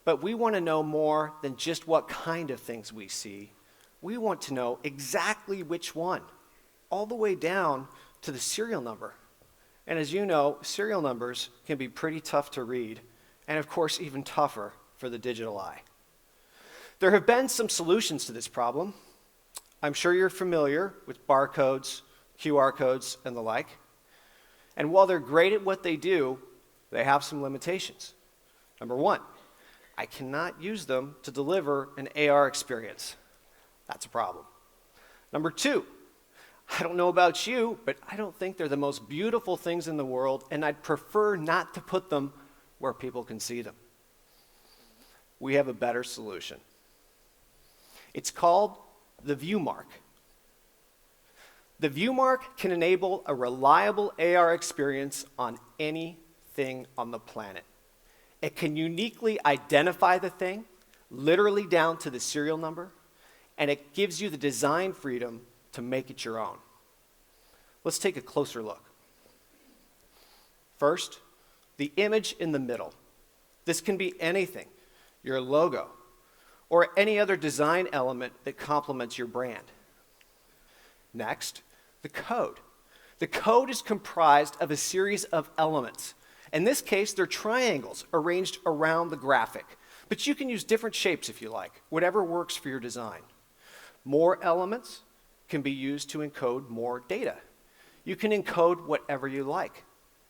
But we want to know more than just what kind of things we see. we want to know exactly which one, all the way down to the serial number. And as you know, serial numbers can be pretty tough to read, and of course even tougher for the digital eye. There have been some solutions to this problem. I'm sure you're familiar with barcodes, QR codes, and the like. And while they're great at what they do, they have some limitations. Number one, I cannot use them to deliver an AR experience. That's a problem. Number two, I don't know about you, but I don't think they're the most beautiful things in the world, and I'd prefer not to put them where people can see them. We have a better solution. It's called the ViewMark. The ViewMark can enable a reliable AR experience on anything on the planet. It can uniquely identify the thing, literally down to the serial number, and it gives you the design freedom to make it your own. Let's take a closer look. First, the image in the middle. This can be anything, your logo, or any other design element that complements your brand. Next, the code. The code is comprised of a series of elements. In this case, they're triangles arranged around the graphic, but you can use different shapes if you like, whatever works for your design. More elements can be used to encode more data. You can encode whatever you like,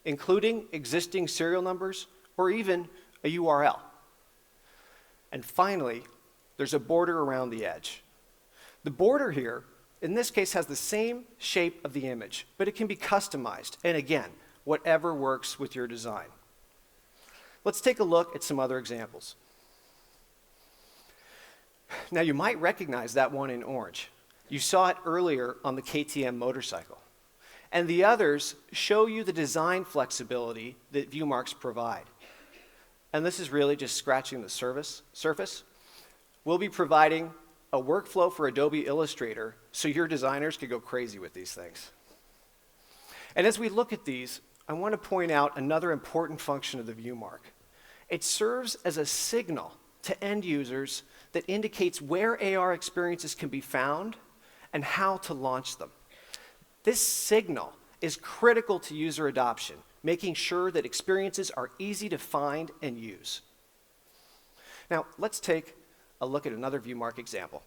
including existing serial numbers or even a URL. And finally, there's a border around the edge. The border here, in this case, has the same shape of the image, but it can be customized, and again, whatever works with your design. Let's take a look at some other examples. Now, you might recognize that one in orange. You saw it earlier on the KTM motorcycle. And the others show you the design flexibility that ViewMarks provide. And this is really just scratching the surface. We'll be providing a workflow for Adobe Illustrator so your designers can go crazy with these things. And as we look at these, I want to point out another important function of the ViewMark. It serves as a signal to end users that indicates where AR experiences can be found and how to launch them. This signal is critical to user adoption, making sure that experiences are easy to find and use. Now, let's take a look at another ViewMark example.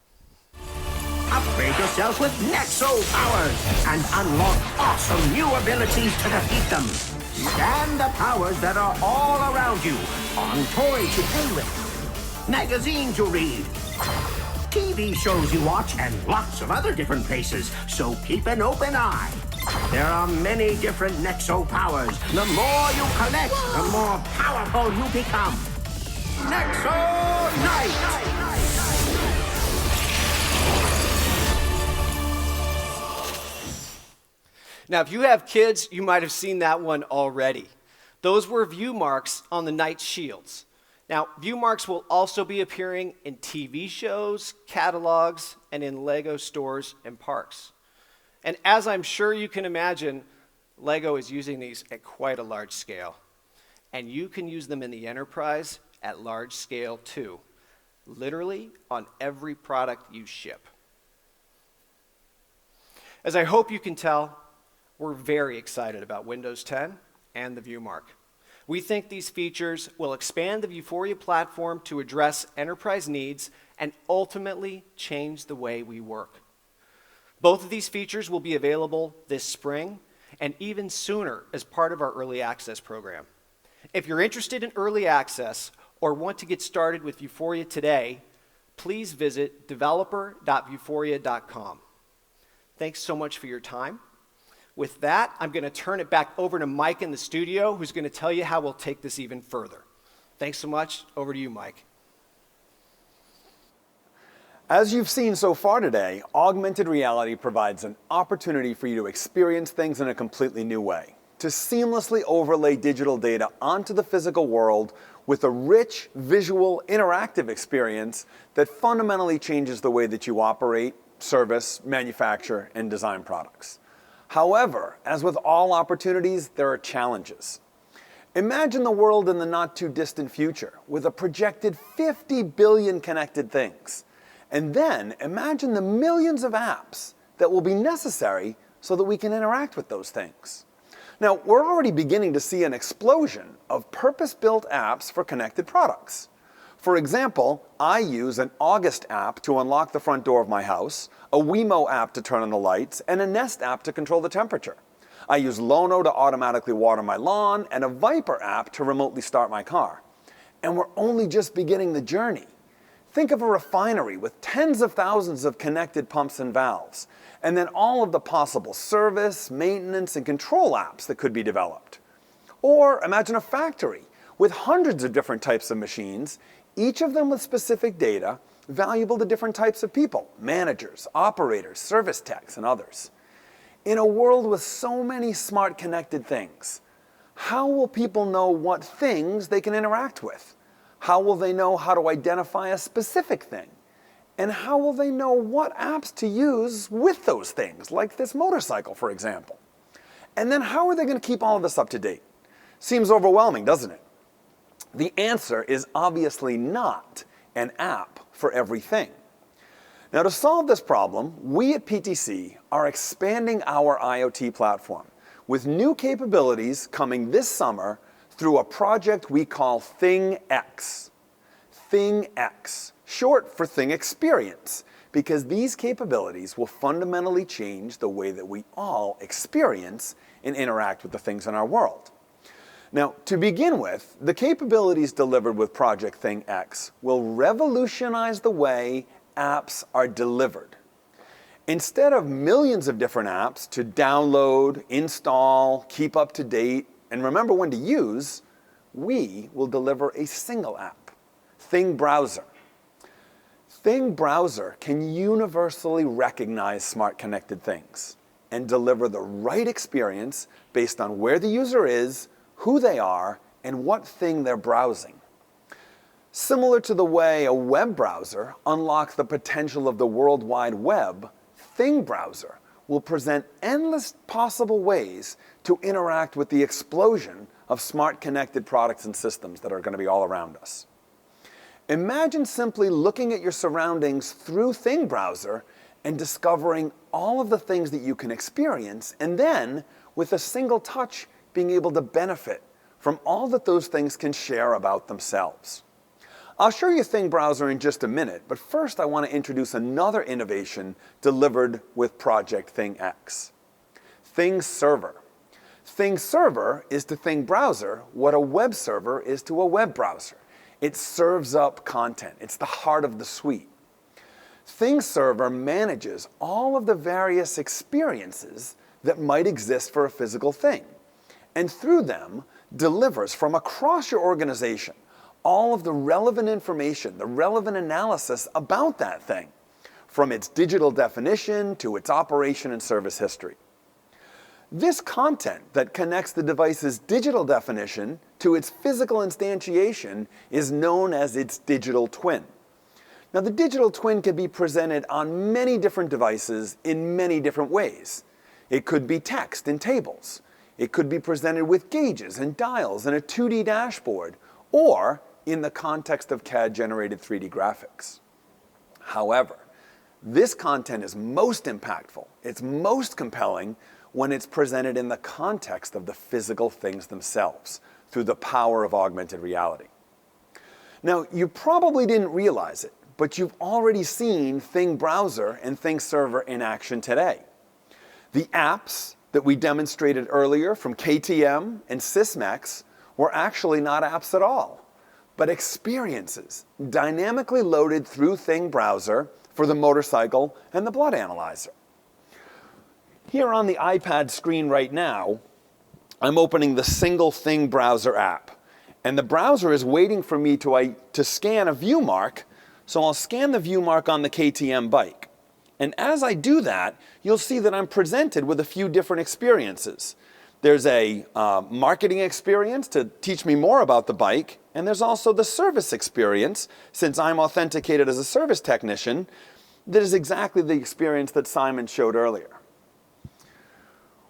Upgrade yourself with Nexo powers and unlock awesome new abilities to defeat them. Scan the powers that are all around you on toys you play with, magazines you read, TV shows you watch, and lots of other different places, so keep an open eye. There are many different Nexo powers. The more you collect, the more powerful you become. Nexo Night! Now, if you have kids, you might have seen that one already. Those were ViewMarks on the Knight shields. Now, ViewMarks will also be appearing in TV shows, catalogs, and in LEGO stores and parks. And as I'm sure you can imagine, LEGO is using these at quite a large scale. And you can use them in the enterprise at large scale too, literally on every product you ship. As I hope you can tell, we're very excited about Windows 10 and the ViewMark. We think these features will expand the Vuforia platform to address enterprise needs and ultimately change the way we work. Both of these features will be available this spring and even sooner as part of our early access program. If you're interested in early access or want to get started with Vuforia today, please visit developer.vuforia.com. Thanks so much for your time. With that, I'm going to turn it back over to Mike in the studio, who's going to tell you how we'll take this even further. Thanks so much. Over to you, Mike. As you've seen so far today, augmented reality provides an opportunity for you to experience things in a completely new way, to seamlessly overlay digital data onto the physical world with a rich, visual, interactive experience that fundamentally changes the way that you operate, service, manufacture, and design products. However, as with all opportunities, there are challenges. Imagine the world in the not-too-distant future with a projected 50 billion connected things. And then imagine the millions of apps that will be necessary so that we can interact with those things. Now, we're already beginning to see an explosion of purpose-built apps for connected products. For example, I use an August app to unlock the front door of my house, a Wemo app to turn on the lights, and a Nest app to control the temperature. I use Lono to automatically water my lawn, and a Viper app to remotely start my car. And we're only just beginning the journey. Think of a refinery with tens of thousands of connected pumps and valves, and then all of the possible service, maintenance, and control apps that could be developed. Or imagine a factory with hundreds of different types of machines, each of them with specific data, valuable to different types of people, managers, operators, service techs, and others. In a world with so many smart connected things, how will people know what things they can interact with? How will they know how to identify a specific thing? And how will they know what apps to use with those things, like this motorcycle, for example? And then how are they going to keep all of this up to date? Seems overwhelming, doesn't it? The answer is obviously not an app for everything. Now, to solve this problem, we at PTC are expanding our IoT platform with new capabilities coming this summer through a project we call ThingEx. ThingEx, short for Thing Experience, because these capabilities will fundamentally change the way that we all experience and interact with the things in our world. Now, to begin with, the capabilities delivered with Project ThingEx will revolutionize the way apps are delivered. Instead of millions of different apps to download, install, keep up to date, and remember when to use, we will deliver a single app, Thing Browser. Thing Browser can universally recognize smart connected things and deliver the right experience based on where the user is, who they are, and what thing they're browsing. Similar to the way a web browser unlocks the potential of the World Wide Web, Thing Browser will present endless possible ways to interact with the explosion of smart connected products and systems that are going to be all around us. Imagine simply looking at your surroundings through Thing Browser and discovering all of the things that you can experience, and then, with a single touch, being able to benefit from all that those things can share about themselves. I'll show you Thing Browser in just a minute, but first I want to introduce another innovation delivered with Project ThingEx. Thing Server. Thing Server is to Thing Browser what a web server is to a web browser. It serves up content. It's the heart of the suite. Thing Server manages all of the various experiences that might exist for a physical thing, and through them delivers from across your organization all of the relevant information, the relevant analysis about that thing, from its digital definition to its operation and service history. This content that connects the device's digital definition to its physical instantiation is known as its digital twin. Now, the digital twin can be presented on many different devices in many different ways. It could be text in tables. It could be presented with gauges and dials and a 2D dashboard, or in the context of CAD-generated 3D graphics. However, this content is most impactful, it's most compelling when it's presented in the context of the physical things themselves, through the power of augmented reality. Now, you probably didn't realize it, but you've already seen Thing Browser and Thing Server in action today. The apps that we demonstrated earlier from KTM and Sysmex were actually not apps at all, but experiences dynamically loaded through Thing Browser for the motorcycle and the blood analyzer. Here on the iPad screen right now, I'm opening the single Thing Browser app, and the browser is waiting for me to scan a view mark, so I'll scan the view mark on the KTM bike. And as I do that, you'll see that I'm presented with a few different experiences. There's a marketing experience to teach me more about the bike, and there's also the service experience, since I'm authenticated as a service technician, that is exactly the experience that Simon showed earlier.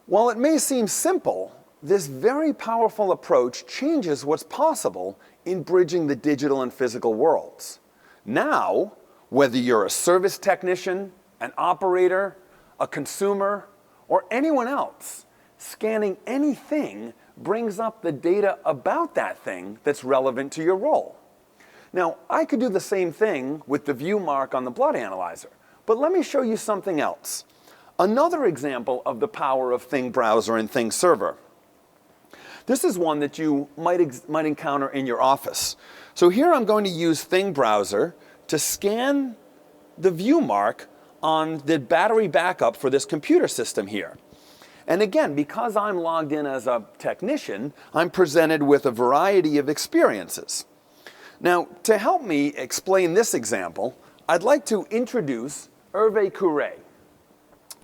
While it may seem simple, this very powerful approach changes what's possible in bridging the digital and physical worlds. Now, Whether you're a service technician, an operator, a consumer, or anyone else, scanning anything brings up the data about that thing that's relevant to your role. Now, I could do the same thing with the view mark on the blood analyzer, but let me show you something else. Another example of the power of ThingBrowser and ThingServer. This is one that you might encounter in your office. So here I'm going to use ThingBrowser to scan the view mark on the battery backup for this computer system here. And again, because I'm logged in as a technician, I'm presented with a variety of experiences. Now, to help me explain this example, I'd like to introduce Hervé Courret.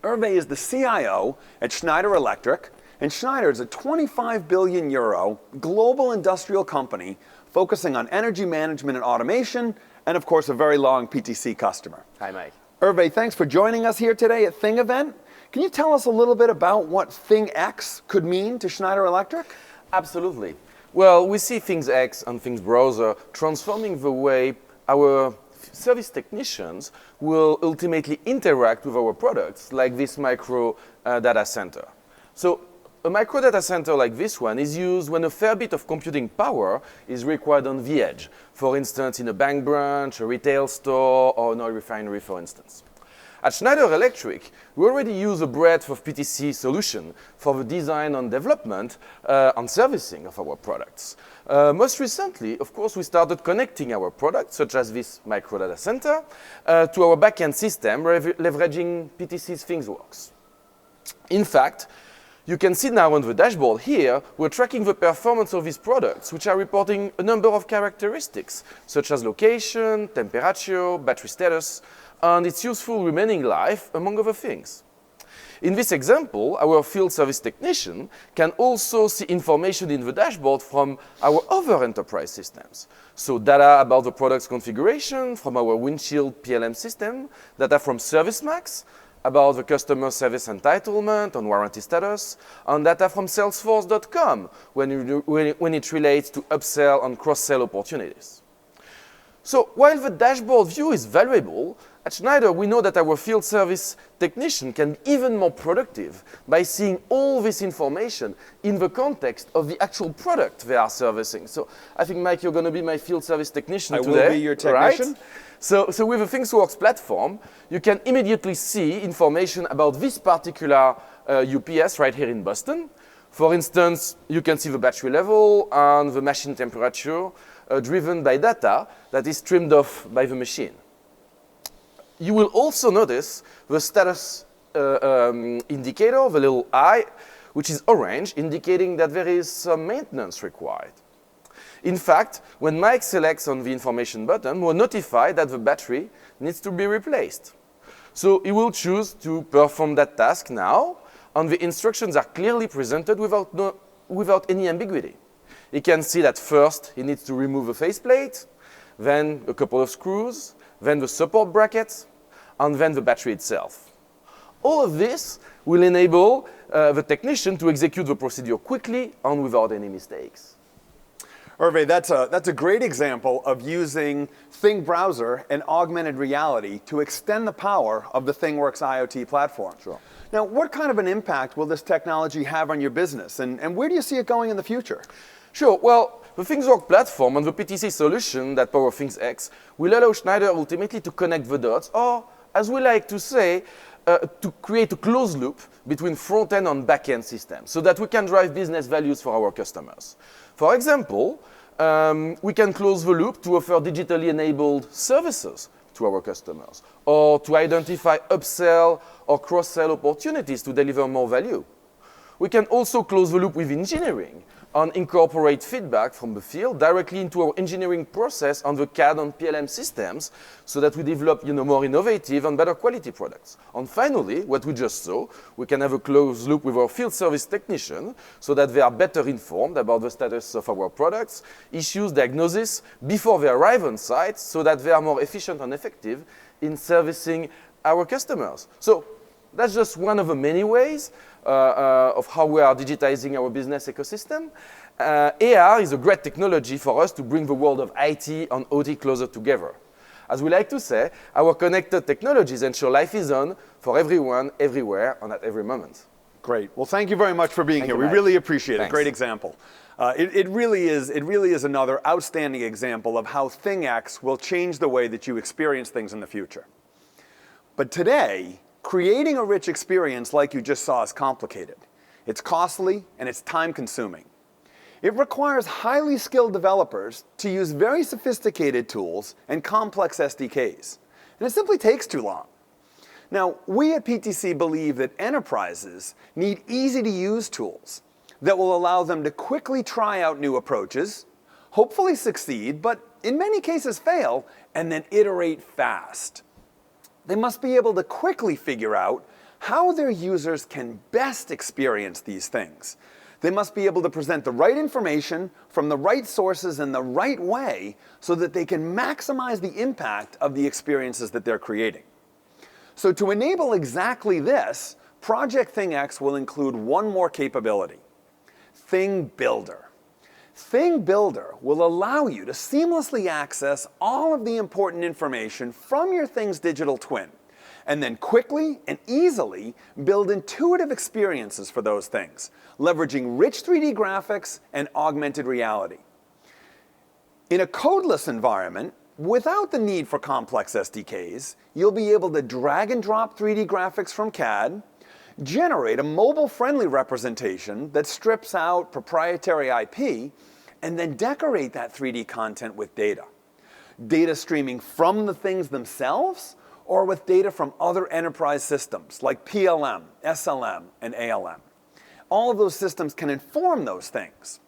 Hervé is the CIO at Schneider Electric, and Schneider is a 25 billion euro global industrial company focusing on energy management and automation, and of course a very long PTC customer. Hi, Mike. Hervé, thanks for joining us here today at ThingEvent. Can you tell us a little bit about what ThingX could mean to Schneider Electric? Absolutely. Well, we see ThingX and ThingBrowser transforming the way our service technicians will ultimately interact with our products, like this micro data center. So a micro data center like this one is used when a fair bit of computing power is required on the edge. For instance, in a bank branch, a retail store, or an oil refinery, for instance. At Schneider Electric, we already use a breadth of PTC solution for the design and development and servicing of our products. Most recently, of course, we started connecting our products, such as this micro data center, to our backend system, leveraging PTC's ThingWorx. In fact, you can see now on the dashboard here, we're tracking the performance of these products, which are reporting a number of characteristics, such as location, temperature, battery status, and its useful remaining life, among other things. In this example, our field service technician can also see information in the dashboard from our other enterprise systems. So data about the product's configuration from our windshield PLM system, data from ServiceMax, about the customer service entitlement and warranty status, and data from Salesforce.com when it relates to upsell and cross-sell opportunities. So while the dashboard view is valuable, at Schneider we know that our field service technician can be even more productive by seeing all this information in the context of the actual product they are servicing. So I think, Mike, you're going to be my field service technician today. I will be your technician. Right? So with the ThingWorx platform, you can immediately see information about this particular UPS right here in Boston. For instance, you can see the battery level and the machine temperature driven by data that is streamed off by the machine. You will also notice the status indicator, the little I, which is orange, indicating that there is some maintenance required. In fact, when Mike selects on the information button, we're notified that the battery needs to be replaced. So he will choose to perform that task now, and the instructions are clearly presented without any ambiguity. He can see that first he needs to remove the faceplate, then a couple of screws, then the support brackets, and then the battery itself. All of this will enable the technician to execute the procedure quickly and without any mistakes. Hervé, that's a great example of using ThingBrowser and augmented reality to extend the power of the ThingWorx IoT platform. Sure. Now, what kind of an impact will this technology have on your business, and where do you see it going in the future? Sure. Well, the ThingWorx platform and the PTC solution that powers ThingX will allow Schneider ultimately to connect the dots, or, as we like to say, to create a closed loop between front-end and back-end systems so that we can drive business values for our customers. For example, we can close the loop to offer digitally enabled services to our customers, or to identify upsell or cross-sell opportunities to deliver more value. We can also close the loop with engineering and incorporate feedback from the field directly into our engineering process on the CAD and PLM systems so that we develop more innovative and better quality products. And finally, what we just saw, we can have a closed loop with our field service technician so that they are better informed about the status of our products, issues, diagnosis before they arrive on site so that they are more efficient and effective in servicing our customers. So that's just one of the many ways of how we are digitizing our business ecosystem. AR is a great technology for us to bring the world of IT and OT closer together. As we like to say, our connected technologies ensure life is on for everyone, everywhere, and at every moment. Great. Well, thank you very much for being here. We Mike. really appreciate it. Thanks. Great example. It really is another outstanding example of how ThingX will change the way that you experience things in the future. But today, creating a rich experience like you just saw is complicated. It's costly and it's time-consuming. It requires highly skilled developers to use very sophisticated tools and complex SDKs. And it simply takes too long. Now, we at PTC believe that enterprises need easy-to-use tools that will allow them to quickly try out new approaches, hopefully succeed, but in many cases fail, and then iterate fast. They must be able to quickly figure out how their users can best experience these things. They must be able to present the right information from the right sources in the right way so that they can maximize the impact of the experiences that they're creating. So to enable exactly this, Project ThingX will include one more capability: Thing Builder. Thing Builder will allow you to seamlessly access all of the important information from your Thing's digital twin, and then quickly and easily build intuitive experiences for those things, leveraging rich 3D graphics and augmented reality. In a codeless environment, without the need for complex SDKs, you'll be able to drag and drop 3D graphics from CAD, generate a mobile-friendly representation that strips out proprietary IP, and then decorate that 3D content with data. Data streaming from the things themselves, or with data from other enterprise systems like PLM, SLM, and ALM. All of those systems can inform those things.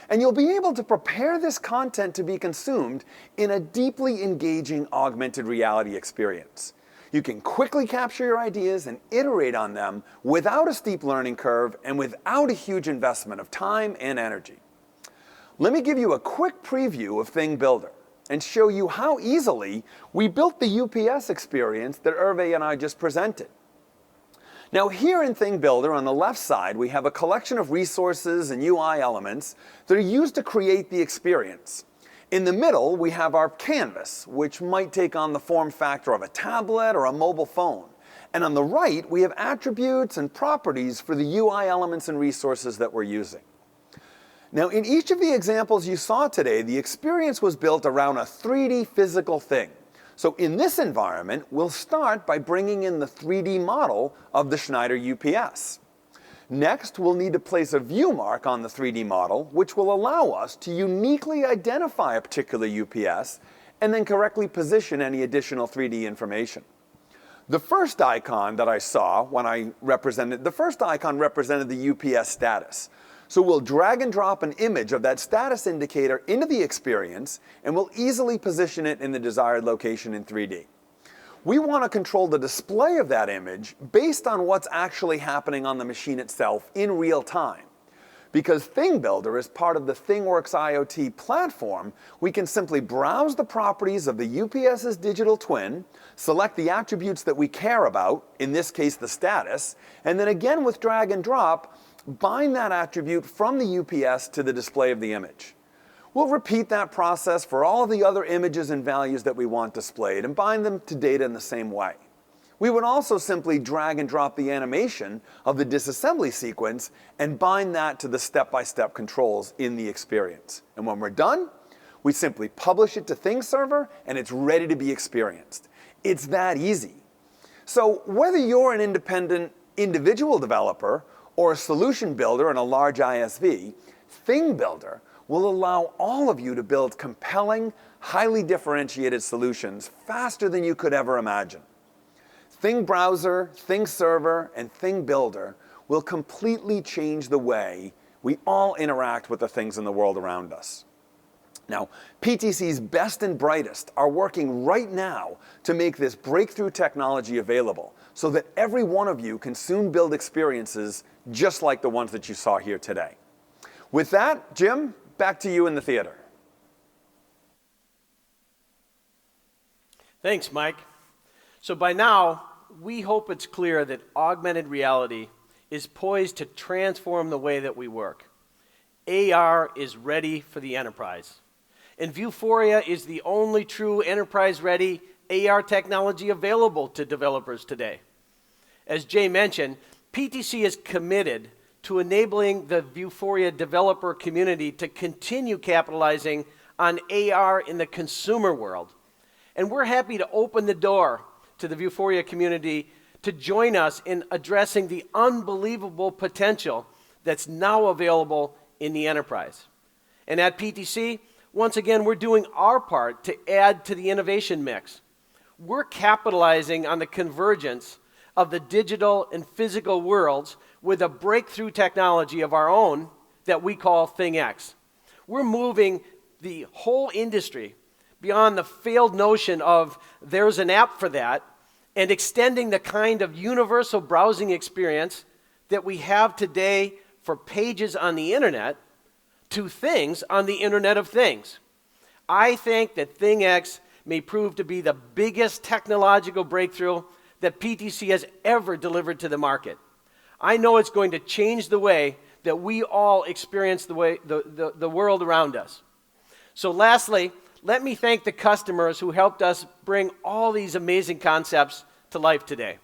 And you'll be able to prepare this content to be consumed in a deeply engaging augmented reality experience. You can quickly capture your ideas and iterate on them without a steep learning curve and without a huge investment of time and energy. Let me give you a quick preview of Thing Builder and show you how easily we built the UPS experience that Hervé and I just presented. Now here in Thing Builder on the left side, we have a collection of resources and UI elements that are used to create the experience. In the middle, we have our canvas, which might take on the form factor of a tablet or a mobile phone. And on the right, we have attributes and properties for the UI elements and resources that we're using. Now, in each of the examples you saw today, the experience was built around a 3D physical thing. So in this environment, we'll start by bringing in the 3D model of the Schneider UPS. Next, we'll need to place a view mark on the 3D model, which will allow us to uniquely identify a particular UPS and then correctly position any additional 3D information. The first icon that I saw when I represented the UPS status. So we'll drag and drop an image of that status indicator into the experience, and we'll easily position it in the desired location in 3D. We want to control the display of that image based on what's actually happening on the machine itself in real time. Because Thing Builder is part of the ThingWorx IoT platform, we can simply browse the properties of the UPS's digital twin, select the attributes that we care about, in this case the status, and then again with drag and drop, bind that attribute from the UPS to the display of the image. We'll repeat that process for all of the other images and values that we want displayed and bind them to data in the same way. We would also simply drag and drop the animation of the disassembly sequence and bind that to the step-by-step controls in the experience. And when we're done, we simply publish it to ThingServer and it's ready to be experienced. It's that easy. So whether you're an independent individual developer or a solution builder in a large ISV, Thing Builder will allow all of you to build compelling, highly differentiated solutions faster than you could ever imagine. Thing Browser, Thing Server, and Thing Builder will completely change the way we all interact with the things in the world around us. Now, PTC's best and brightest are working right now to make this breakthrough technology available so that every one of you can soon build experiences just like the ones that you saw here today. With that, Jim, back to you in the theater. Thanks, Mike. So by now, we hope it's clear that augmented reality is poised to transform the way that we work. AR is ready for the enterprise. And Vuforia is the only true enterprise-ready AR technology available to developers today. As Jay mentioned, PTC is committed to enabling the Vuforia developer community to continue capitalizing on AR in the consumer world. And we're happy to open the door to the Vuforia community to join us in addressing the unbelievable potential that's now available in the enterprise. And at PTC, once again, we're doing our part to add to the innovation mix. We're capitalizing on the convergence of the digital and physical worlds with a breakthrough technology of our own that we call ThingEx. We're moving the whole industry beyond the failed notion of there's an app for that and extending the kind of universal browsing experience that we have today for pages on the internet to things on the Internet of Things. I think that ThingEx may prove to be the biggest technological breakthrough that PTC has ever delivered to the market. I know it's going to change the way that we all experience the world around us. So lastly, let me thank the customers who helped us bring all these amazing concepts to life today.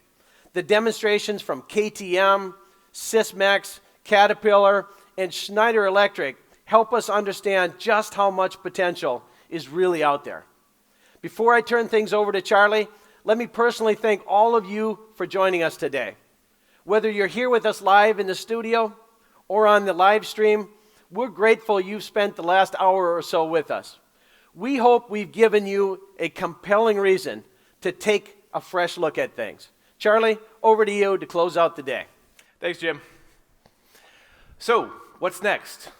The demonstrations from KTM, Sysmex, Caterpillar, and Schneider Electric help us understand just how much potential is really out there. Before I turn things over to Charlie, let me personally thank all of you for joining us today. Whether you're here with us live in the studio or on the live stream, we're grateful you've spent the last hour or so with us. We hope we've given you a compelling reason to take a fresh look at things. Charlie, over to you to close out the day. Thanks, Jim. So, what's next?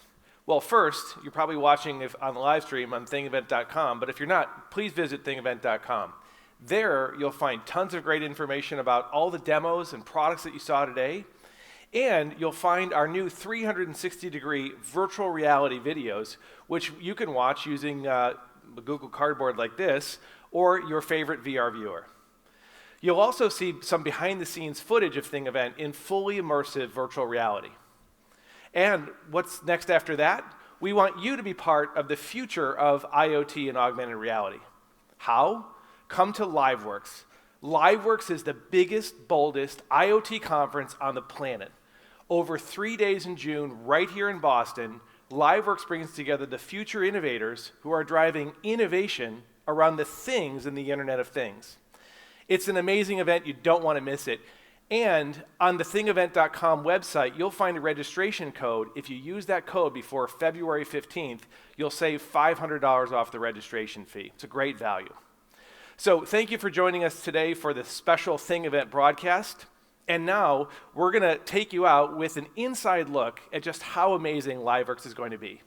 Well, first, you're probably watching on the live stream on ThingEvent.com, but if you're not, please visit ThingEvent.com. There, you'll find tons of great information about all the demos and products that you saw today, and you'll find our new 360-degree virtual reality videos, which you can watch using a Google Cardboard like this, or your favorite VR viewer. You'll also see some behind-the-scenes footage of ThingEvent in fully immersive virtual reality. And what's next after that? We want you to be part of the future of IoT and augmented reality. How? Come to LiveWorx. LiveWorx is the biggest, boldest IoT conference on the planet. Over 3 days in June, right here in Boston, LiveWorx brings together the future innovators who are driving innovation around the things in the Internet of Things. It's an amazing event. You don't want to miss it. And on the ThingEvent.com website, you'll find a registration code. If you use that code before February 15th, you'll save $500 off the registration fee. It's a great value. So thank you for joining us today for this special ThingEvent broadcast. And now we're going to take you out with an inside look at just how amazing LiveWorx is going to be.